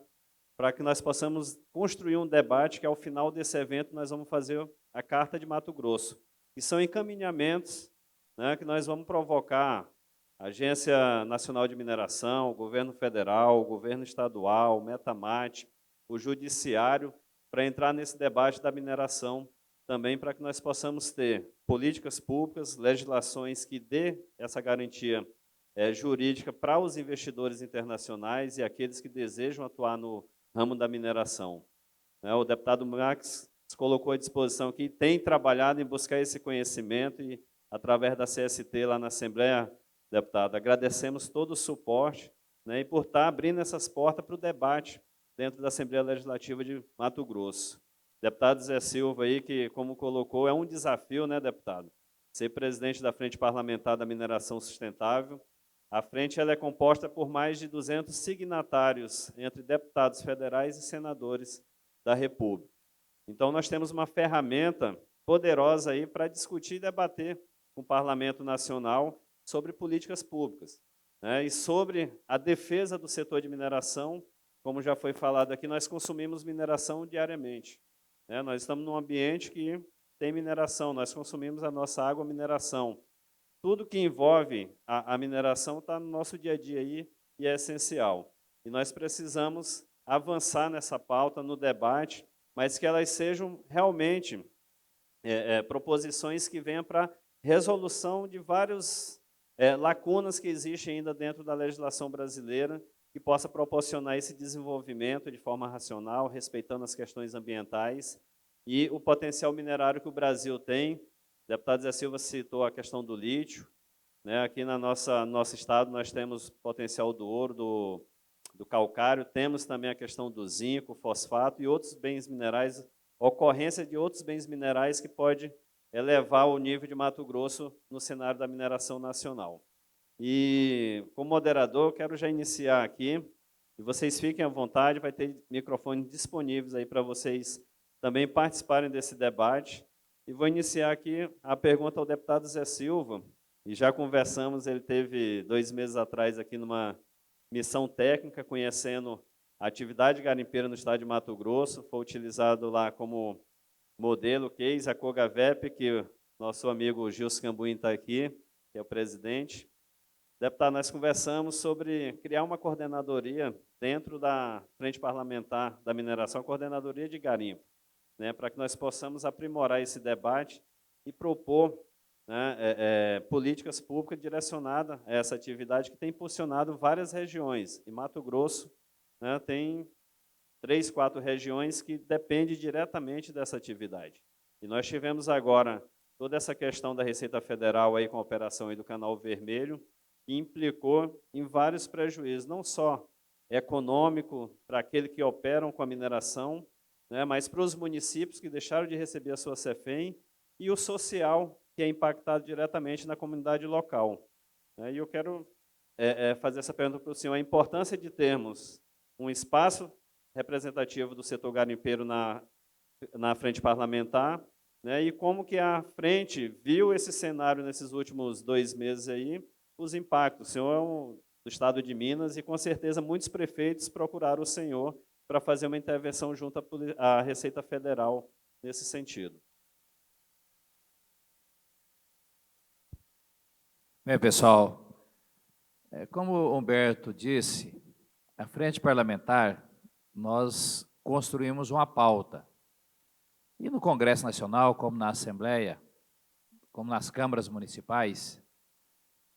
que nós possamos construir um debate que, ao final desse evento, nós vamos fazer a Carta de Mato Grosso, que são encaminhamentos, né, que nós vamos provocar a Agência Nacional de Mineração, o Governo Federal, o Governo Estadual, o Metamate, o Judiciário, para entrar nesse debate da mineração também, para que nós possamos ter políticas públicas, legislações que dê essa garantia jurídica para os investidores internacionais e aqueles que desejam atuar no ramo da mineração. O deputado Max se colocou à disposição aqui, tem trabalhado em buscar esse conhecimento e, através da CST lá na Assembleia, deputado, agradecemos todo o suporte, né, e por estar abrindo essas portas para o debate dentro da Assembleia Legislativa de Mato Grosso. Deputado Zé Silva, aí, que, como colocou, é um desafio, né, deputado? Ser presidente da Frente Parlamentar da Mineração Sustentável. A frente ela é composta por mais de 200 signatários, entre deputados federais e senadores da República. Então, nós temos uma ferramenta poderosa aí para discutir e debater com o Parlamento Nacional sobre políticas públicas, né, e sobre a defesa do setor de mineração. Como já foi falado aqui, nós consumimos mineração diariamente. Nós estamos num ambiente que tem mineração, nós consumimos a nossa água, mineração. Tudo que envolve a mineração está no nosso dia a dia aí e é essencial. E nós precisamos avançar nessa pauta, no debate, mas que elas sejam realmente proposições que venham para resolução de várias lacunas que existem ainda dentro da legislação brasileira, que possa proporcionar esse desenvolvimento de forma racional, respeitando as questões ambientais e o potencial minerário que o Brasil tem. O deputado Zé Silva citou a questão do lítio, né? Aqui no nosso estado nós temos potencial do ouro, do calcário, temos também a questão do zinco, fosfato e outros bens minerais, ocorrência de outros bens minerais que pode elevar o nível de Mato Grosso no cenário da mineração nacional. E, como moderador, quero já iniciar aqui, e vocês fiquem à vontade, vai ter microfones disponíveis aí para vocês também participarem desse debate. E vou iniciar aqui a pergunta ao deputado Zé Silva, e já conversamos, ele teve 2 meses atrás aqui numa missão técnica, conhecendo a atividade garimpeira no estado de Mato Grosso, foi utilizado lá como modelo, case, a Cogavep, que nosso amigo Gilson Cambuim está aqui, que é o presidente. Deputado, nós conversamos sobre criar uma coordenadoria dentro da Frente Parlamentar da Mineração, a coordenadoria de garimpo, né, para que nós possamos aprimorar esse debate e propor, né, políticas públicas direcionadas a essa atividade que tem impulsionado várias regiões. E Mato Grosso, né, tem 3, 4 regiões que dependem diretamente dessa atividade. E nós tivemos agora toda essa questão da Receita Federal aí com a operação aí do Canal Vermelho, que implicou em vários prejuízos, não só econômico para aqueles que operam com a mineração, né, mas para os municípios que deixaram de receber a sua CEFEM e o social, que é impactado diretamente na comunidade local. E eu quero fazer essa pergunta para o senhor, a importância de termos um espaço representativo do setor garimpeiro na frente parlamentar, né, e como que a frente viu esse cenário nesses últimos 2 meses aí, os impactos. O senhor é do estado de Minas e, com certeza, muitos prefeitos procuraram o senhor para fazer uma intervenção junto à Receita Federal nesse sentido. Bem, pessoal, como o Humberto disse, a frente parlamentar, nós construímos uma pauta. E no Congresso Nacional, como na Assembleia, como nas câmaras municipais,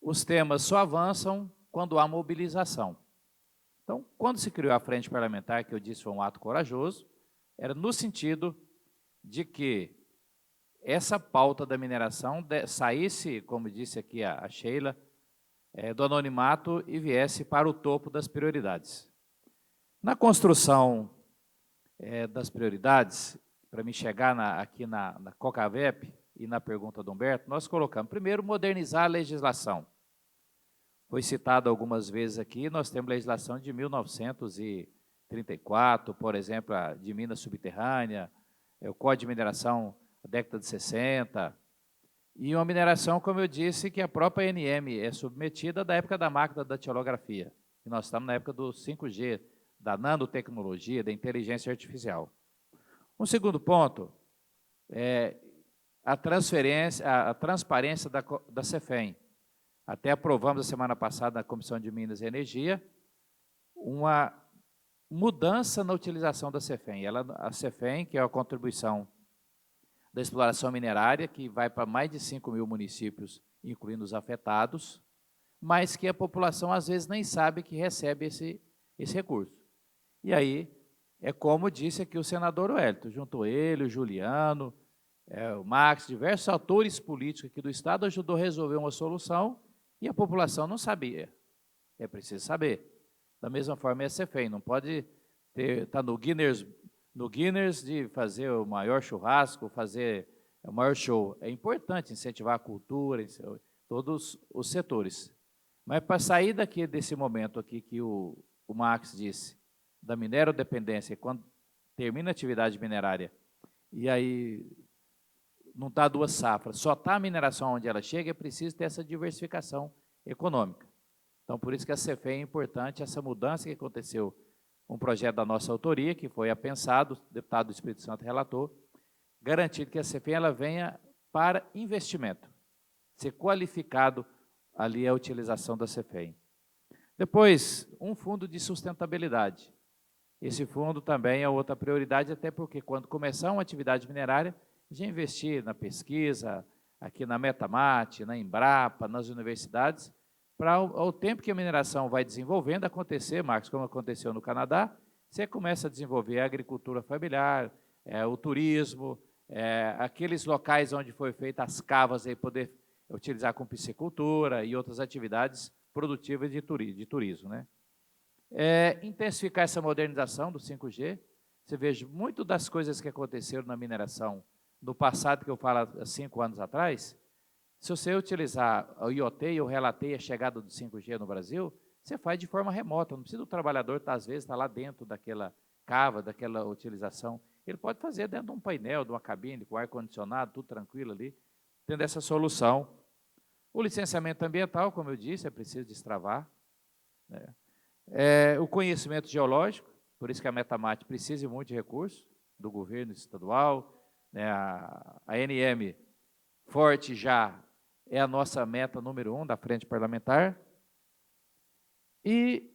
os temas só avançam quando há mobilização. Então, quando se criou a frente parlamentar, que eu disse foi um ato corajoso, era no sentido de que essa pauta da mineração saísse, como disse aqui a Sheila, do anonimato e viesse para o topo das prioridades. Na construção das prioridades, para me chegar aqui na COCAVEP e na pergunta do Humberto, nós colocamos, primeiro, modernizar a legislação. Foi citado algumas vezes aqui, nós temos legislação de 1934, por exemplo, a de Minas Subterrânea, o Código de Mineração da década de 60, e uma mineração, como eu disse, que a própria ANM é submetida da época da máquina da datilografia, e nós estamos na época do 5G, da nanotecnologia, da inteligência artificial. Um segundo ponto é a transparência da CEFEM. Até aprovamos a semana passada na Comissão de Minas e Energia uma mudança na utilização da CEFEM. A CEFEM, que é a contribuição da exploração minerária, que vai para mais de 5.000 municípios, incluindo os afetados, mas que a população às vezes nem sabe que recebe esse recurso. E aí, é como disse aqui o senador Wellington, juntou ele, o Juliano, o Max, diversos atores políticos aqui do Estado, ajudou a resolver uma solução e a população não sabia. É preciso saber. Da mesma forma, é a CEFEM, não pode estar no Guinness de fazer o maior churrasco, fazer o maior show. É importante incentivar a cultura, todos os setores. Mas para sair desse momento aqui que o Max disse, da minerodependência, quando termina a atividade minerária, e aí não está 2 safras, só está a mineração onde ela chega, é preciso ter essa diversificação econômica. Então, por isso que a CEFEM é importante, essa mudança que aconteceu, um projeto da nossa autoria, que foi apensado, o deputado do Espírito Santo relatou, garantindo que a CEFEM ela venha para investimento, ser qualificado ali a utilização da CEFEM. Depois, um fundo de sustentabilidade. Esse fundo também é outra prioridade, até porque quando começar uma atividade minerária, já investir na pesquisa, aqui na Metamate, na Embrapa, nas universidades, para ao tempo que a mineração vai desenvolvendo, acontecer, Marcos, como aconteceu no Canadá, você começa a desenvolver a agricultura familiar, o turismo, aqueles locais onde foi feita as cavas, aí poder utilizar com piscicultura e outras atividades produtivas de turismo, né? Intensificar essa modernização do 5G. Você veja, muito das coisas que aconteceram na mineração no passado, que eu falo há 5 anos atrás, se você utilizar o IoT, eu relatei a chegada do 5G no Brasil, você faz de forma remota, não precisa do trabalhador às vezes, estar lá dentro daquela cava, daquela utilização. Ele pode fazer dentro de um painel, de uma cabine, com ar-condicionado, tudo tranquilo ali, tendo essa solução. O licenciamento ambiental, como eu disse, é preciso destravar, né? O conhecimento geológico, por isso que a Metamate precisa muito de recursos do governo estadual, né? A ANM forte já é a nossa meta número 1 da frente parlamentar. E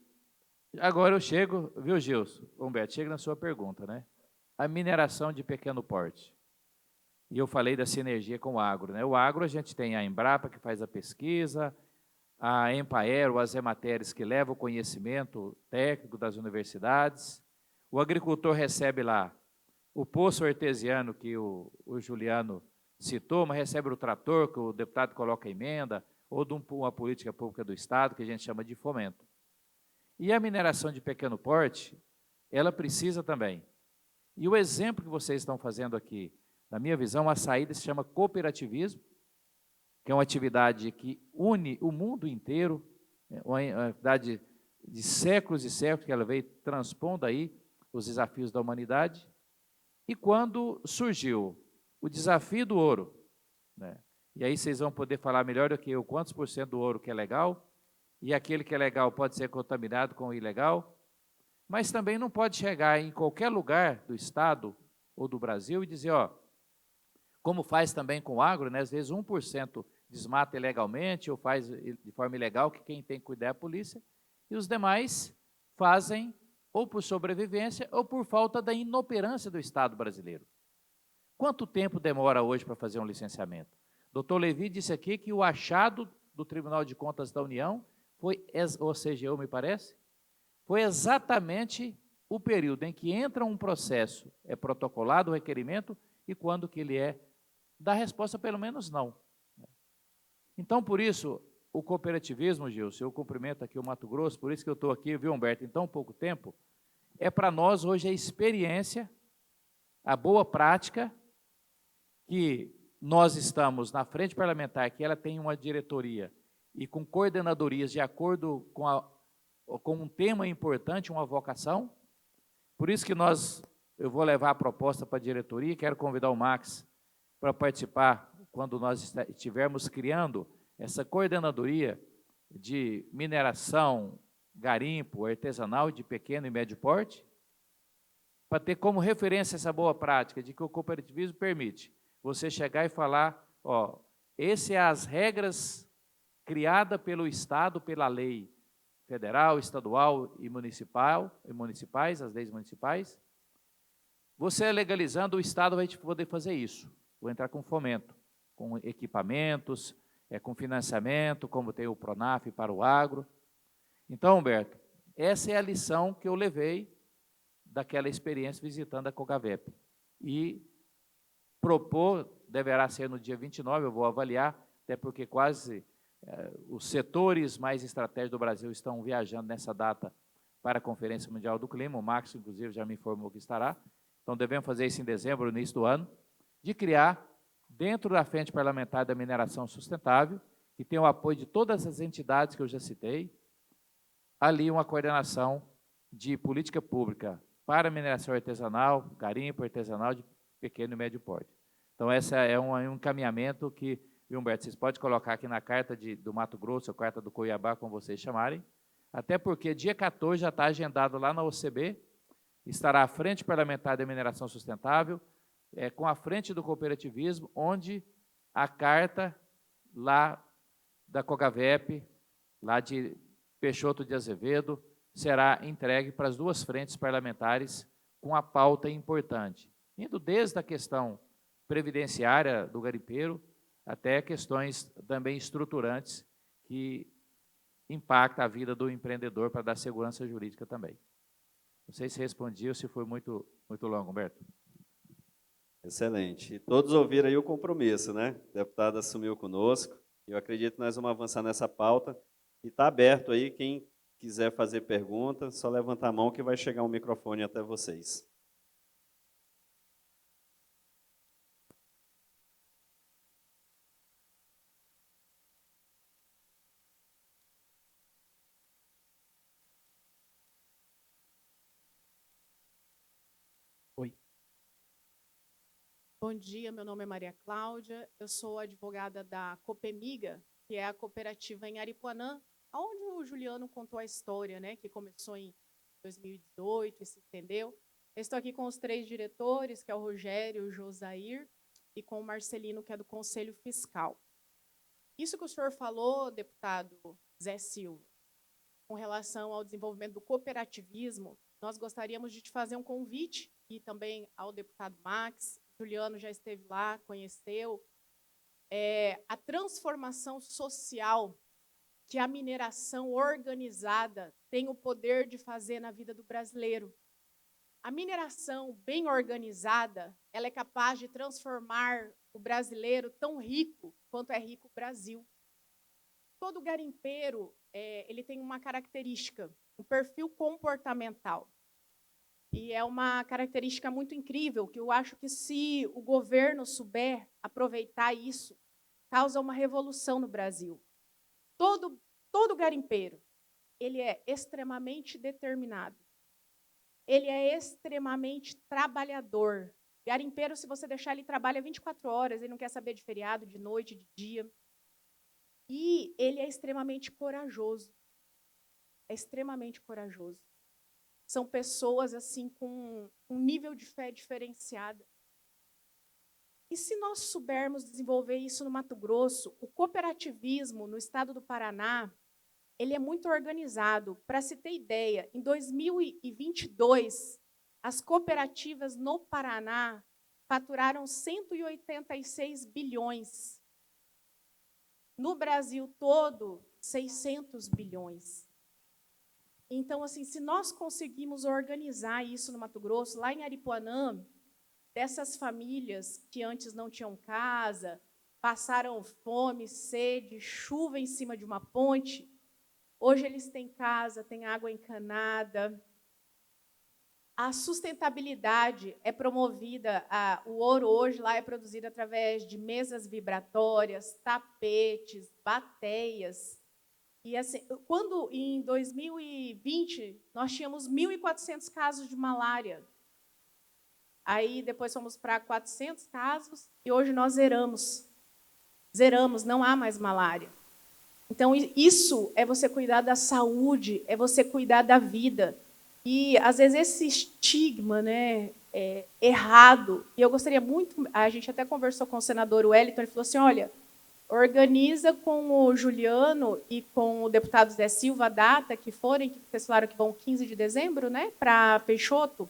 agora eu chego, viu, Gilson? Humberto, chego na sua pergunta, né? A mineração de pequeno porte. E eu falei da sinergia com o agro, né? O agro, a gente tem a Embrapa, que faz a pesquisa, a Empaer, as Emateres, que leva o conhecimento técnico das universidades. O agricultor recebe lá o poço artesiano, que o Juliano citou, mas recebe o trator, que o deputado coloca emenda, ou de uma política pública do Estado, que a gente chama de fomento. E a mineração de pequeno porte, ela precisa também. E o exemplo que vocês estão fazendo aqui, na minha visão, a saída se chama cooperativismo, que é uma atividade que une o mundo inteiro, uma atividade de séculos e séculos que ela veio transpondo aí os desafios da humanidade. E quando surgiu o desafio do ouro, né? E aí vocês vão poder falar melhor do que eu quantos por cento do ouro que é legal, e aquele que é legal pode ser contaminado com o ilegal, mas também não pode chegar em qualquer lugar do estado ou do Brasil e dizer, ó, como faz também com o agro, né? Às vezes 1% desmata ilegalmente ou faz de forma ilegal, que quem tem que cuidar é a polícia, e os demais fazem ou por sobrevivência ou por falta da inoperância do Estado brasileiro. Quanto tempo demora hoje para fazer um licenciamento? Doutor Levi disse aqui que o achado do Tribunal de Contas da União foi, ou CGU, me parece, foi exatamente o período em que entra um processo, é protocolado o requerimento, e quando que ele dá resposta, pelo menos não. Então, por isso, o cooperativismo, Gilson, eu cumprimento aqui o Mato Grosso, por isso que eu estou aqui, viu, Humberto, em tão pouco tempo, é para nós hoje a experiência, a boa prática, que nós estamos na frente parlamentar, que ela tem uma diretoria e com coordenadorias de acordo com um tema importante, uma vocação. Por isso que eu vou levar a proposta para a diretoria, quero convidar o Max para participar quando nós estivermos criando essa coordenadoria de mineração, garimpo, artesanal de pequeno e médio porte, para ter como referência essa boa prática de que o cooperativismo permite você chegar e falar, ó, essas são as regras criadas pelo Estado, pela lei federal, estadual e municipais, as leis municipais. Você legalizando, o Estado vai poder fazer isso. Vou entrar com fomento, com equipamentos, com financiamento, como tem o Pronaf para o agro. Então, Humberto, essa é a lição que eu levei daquela experiência visitando a COGAVEP. E propor, deverá ser no dia 29, eu vou avaliar, até porque quase os setores mais estratégicos do Brasil estão viajando nessa data para a Conferência Mundial do Clima, o Max, inclusive, já me informou que estará. Então, devemos fazer isso em dezembro, no início do ano, de criar, dentro da Frente Parlamentar da Mineração Sustentável, que tem o apoio de todas as entidades que eu já citei, ali uma coordenação de política pública para mineração artesanal, garimpo artesanal de pequeno e médio porte. Então, esse é um encaminhamento que, Humberto, vocês podem colocar aqui na carta do Mato Grosso, a carta do Cuiabá, como vocês chamarem, até porque dia 14 já está agendado lá na OCB, estará a Frente Parlamentar da Mineração Sustentável, com a frente do cooperativismo, onde a carta lá da COGAVEP, lá de Peixoto de Azevedo, será entregue para as duas frentes parlamentares com a pauta importante, indo desde a questão previdenciária do garimpeiro até questões também estruturantes que impactam a vida do empreendedor para dar segurança jurídica também. Não sei se respondi ou se foi muito longo, Humberto. Excelente. E todos ouviram aí o compromisso, né? O deputado assumiu conosco. Eu acredito que nós vamos avançar nessa pauta. E está aberto aí, quem quiser fazer pergunta, só levantar a mão que vai chegar um microfone até vocês. Oi. Bom dia, meu nome é Maria Cláudia, eu sou advogada da Copemiga, que é a cooperativa em Aripuanã, onde o Juliano contou a história, né, que começou em 2018 e se estendeu. Eu estou aqui com os 3 diretores, que é o Rogério, o Josair, e com o Marcelino, que é do Conselho Fiscal. Isso que o senhor falou, deputado Zé Silva, com relação ao desenvolvimento do cooperativismo, nós gostaríamos de te fazer um convite, e também ao deputado Max, Juliano já esteve lá, conheceu, a transformação social que a mineração organizada tem o poder de fazer na vida do brasileiro. A mineração bem organizada, ela é capaz de transformar o brasileiro tão rico quanto é rico o Brasil. Todo garimpeiro, ele tem uma característica, um perfil comportamental. E é uma característica muito incrível, que eu acho que se o governo souber aproveitar isso, causa uma revolução no Brasil. Todo garimpeiro, ele é extremamente determinado. Ele é extremamente trabalhador. Garimpeiro, se você deixar, ele trabalha 24 horas, ele não quer saber de feriado, de noite, de dia. E ele é extremamente corajoso. É extremamente corajoso. São pessoas assim com um nível de fé diferenciado. E se nós soubermos desenvolver isso no Mato Grosso, o cooperativismo no estado do Paraná, ele é muito organizado. Para se ter ideia, em 2022, as cooperativas no Paraná faturaram 186 bilhões. No Brasil todo, 600 bilhões. Então, assim, se nós conseguimos organizar isso no Mato Grosso, lá em Aripuanã, dessas famílias que antes não tinham casa, passaram fome, sede, chuva em cima de uma ponte, hoje eles têm casa, têm água encanada. A sustentabilidade é promovida, o ouro hoje lá é produzido através de mesas vibratórias, tapetes, bateias. E assim, quando em 2020 nós tínhamos 1.400 casos de malária, aí depois fomos para 400 casos e hoje nós zeramos, não há mais malária. Então isso é você cuidar da saúde, é você cuidar da vida. E às vezes esse estigma, né, errado. E eu gostaria muito, a gente até conversou com o senador Wellington, ele falou assim, olha, organiza com o Juliano e com o deputado Zé Silva a data que forem, que vocês falaram que vão 15 de dezembro, né, para Peixoto.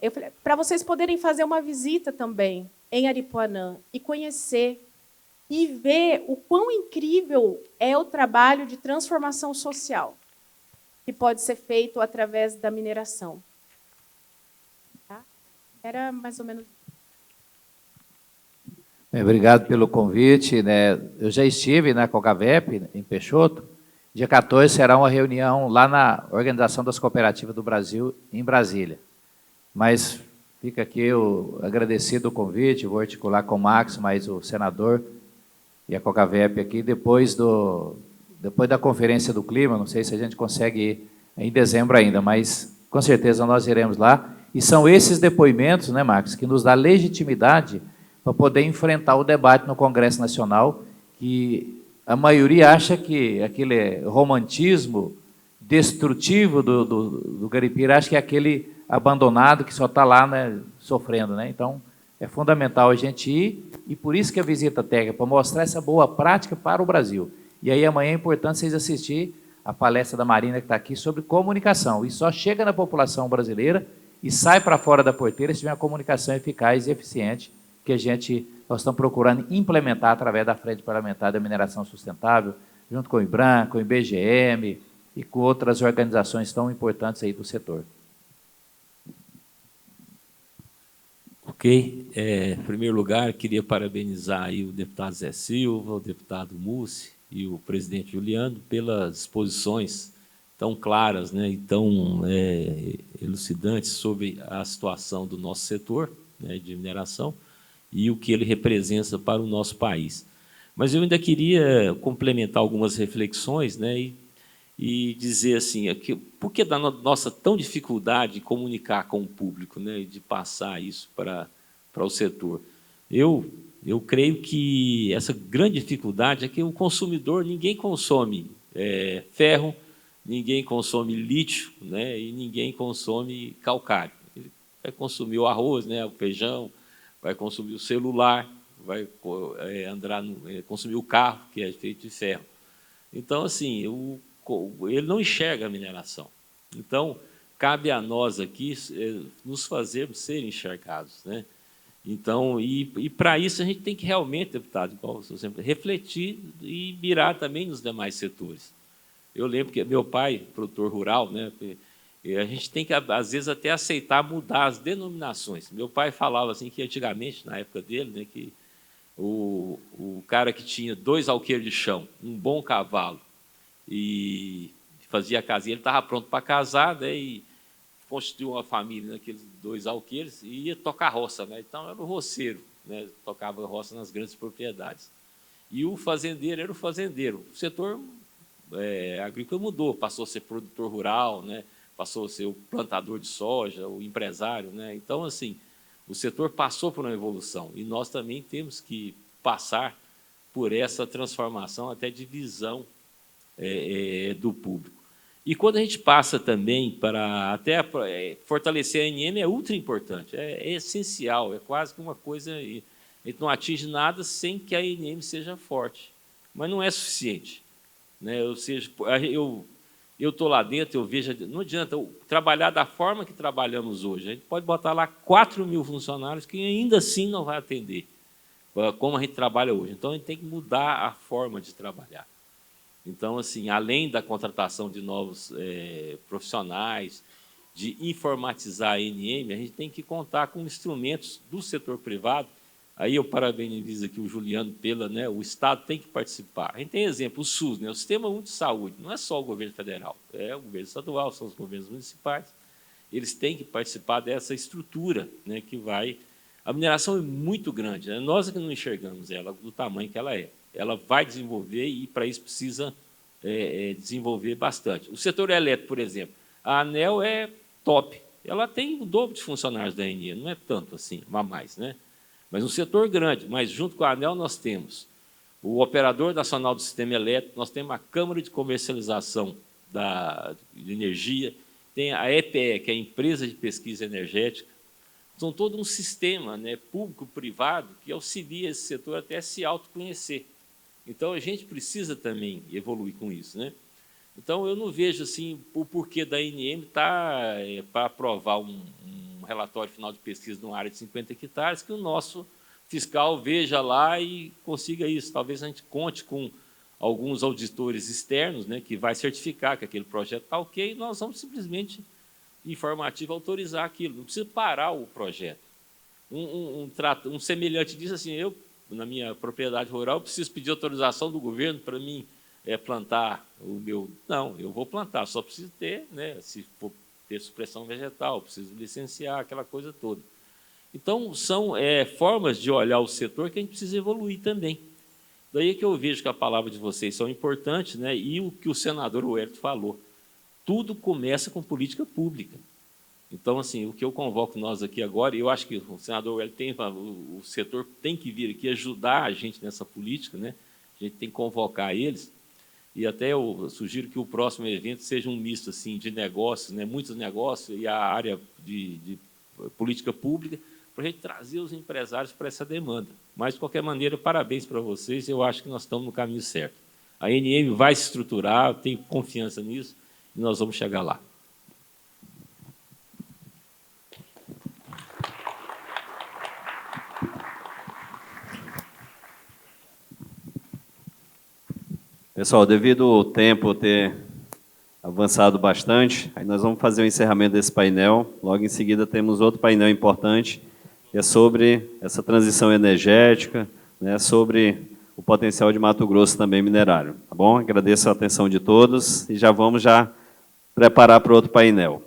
Eu falei, para vocês poderem fazer uma visita também em Aripuanã e conhecer e ver o quão incrível é o trabalho de transformação social que pode ser feito através da mineração. Tá? Era mais ou menos. Obrigado pelo convite, né? Eu já estive na COCAVEP, em Peixoto. Dia 14 será uma reunião lá na Organização das Cooperativas do Brasil, em Brasília. Mas fica aqui agradecido o convite, vou articular com o Max, mais o senador e a COCAVEP aqui, depois da Conferência do Clima, não sei se a gente consegue ir em dezembro ainda, mas com certeza nós iremos lá. E são esses depoimentos, né, Max, que nos dá legitimidade para poder enfrentar o debate no Congresso Nacional, que a maioria acha que aquele romantismo destrutivo do garimpeiro, acha que é aquele abandonado que só está lá, né, sofrendo. Né? Então, é fundamental a gente ir, e por isso que a visita técnica, para mostrar essa boa prática para o Brasil. E aí amanhã é importante vocês assistirem a palestra da Marina que está aqui sobre comunicação. E só chega na população brasileira e sai para fora da porteira se tiver uma comunicação eficaz e eficiente, que nós estamos procurando implementar através da Frente Parlamentar da Mineração Sustentável, junto com o IBRAM, com o IBGM e com outras organizações tão importantes aí do setor. Ok. Em primeiro lugar, queria parabenizar aí o deputado Zé Silva, o deputado Mussi e o presidente Juliano pelas exposições tão claras, né, e tão elucidantes sobre a situação do nosso setor, né, de mineração e o que ele representa para o nosso país. Mas eu ainda queria complementar algumas reflexões, né, e dizer assim, por que da nossa tão dificuldade de comunicar com o público, né, de passar isso para o setor? Eu creio que essa grande dificuldade é que o consumidor, ninguém consome ferro, ninguém consome lítio, né, e ninguém consome calcário. Ele vai consumir o arroz, né, o feijão, vai consumir o celular, vai consumir o carro, que é feito de ferro. Então, assim, ele não enxerga a mineração. Então, cabe a nós aqui nos fazermos ser enxergados, né? Então, e para isso a gente tem que realmente, deputado, igual eu sempre, refletir e mirar também nos demais setores. Eu lembro que meu pai, produtor rural, né, a gente tem que, às vezes, até aceitar mudar as denominações. Meu pai falava assim que, antigamente, na época dele, né, que o cara que tinha 2 alqueires de chão, um bom cavalo, e fazia a casinha, ele estava pronto para casar, né, e constituiu uma família naqueles 2 alqueires e ia tocar roça. Né? Então, era o roceiro, né, tocava roça nas grandes propriedades. E o fazendeiro era o fazendeiro. O setor agrícola mudou, passou a ser produtor rural, né? Passou a ser o plantador de soja, o empresário, né? Então, assim, o setor passou por uma evolução e nós também temos que passar por essa transformação até de visão do público. E quando a gente passa também para até fortalecer a ANM, é ultra importante, é essencial, é quase que uma coisa, a gente não atinge nada sem que a ANM seja forte, mas não é suficiente, né? Ou seja, eu estou lá dentro, eu vejo, não adianta trabalhar da forma que trabalhamos hoje, a gente pode botar lá 4.000 funcionários que ainda assim não vai atender, como a gente trabalha hoje. Então, a gente tem que mudar a forma de trabalhar. Então, assim, além da contratação de novos profissionais, de informatizar a ANM, a gente tem que contar com instrumentos do setor privado. Aí eu parabenizo aqui o Juliano pela, né, o Estado tem que participar. A gente tem exemplo, o SUS, né, o Sistema Único de Saúde, não é só o governo federal, é o governo estadual, são os governos municipais. Eles têm que participar dessa estrutura, né, que vai... A mineração é muito grande, né? Nós é que não enxergamos ela do tamanho que ela é. Ela vai desenvolver e, para isso, precisa desenvolver bastante. O setor elétrico, por exemplo, a ANEEL é top. Ela tem o dobro de funcionários da ANEEL, não é tanto assim, a mais, né? Mas um setor grande, mas junto com a ANEEL nós temos o Operador Nacional do Sistema Elétrico, nós temos a Câmara de Comercialização de Energia, tem a EPE, que é a Empresa de Pesquisa Energética. São todo um sistema, né, público-privado que auxilia esse setor até se autoconhecer. Então, a gente precisa também evoluir com isso, né? Então, eu não vejo assim, o porquê da ANM estar para aprovar um relatório final de pesquisa numa área de 50 hectares, que o nosso fiscal veja lá e consiga isso. Talvez a gente conte com alguns auditores externos, né, que vai certificar que aquele projeto está ok, e nós vamos simplesmente, informativo, autorizar aquilo. Não precisa parar o projeto. Um semelhante disso, assim, eu, na minha propriedade rural, preciso pedir autorização do governo para mim plantar o meu... Não, eu vou plantar, só preciso ter, né, se for ter supressão vegetal, preciso licenciar, aquela coisa toda. Então, são formas de olhar o setor que a gente precisa evoluir também. Daí é que eu vejo que a palavra de vocês são importantes, né, e o que o senador Wellington falou. Tudo começa com política pública. Então, assim, o que eu convoco nós aqui agora, e eu acho que o senador Wellington, o setor tem que vir aqui ajudar a gente nessa política, né? A gente tem que convocar eles, e até eu sugiro que o próximo evento seja um misto assim, de negócios, né? Muitos negócios, e a área de política pública, para a gente trazer os empresários para essa demanda. Mas, de qualquer maneira, parabéns para vocês, eu acho que nós estamos no caminho certo. A ANM vai se estruturar, eu tenho confiança nisso, e nós vamos chegar lá. Pessoal, devido ao tempo ter avançado bastante, aí nós vamos fazer o encerramento desse painel. Logo em seguida temos outro painel importante, que é sobre essa transição energética, né, sobre o potencial de Mato Grosso também minerário. Tá bom? Agradeço a atenção de todos e já vamos preparar para o outro painel.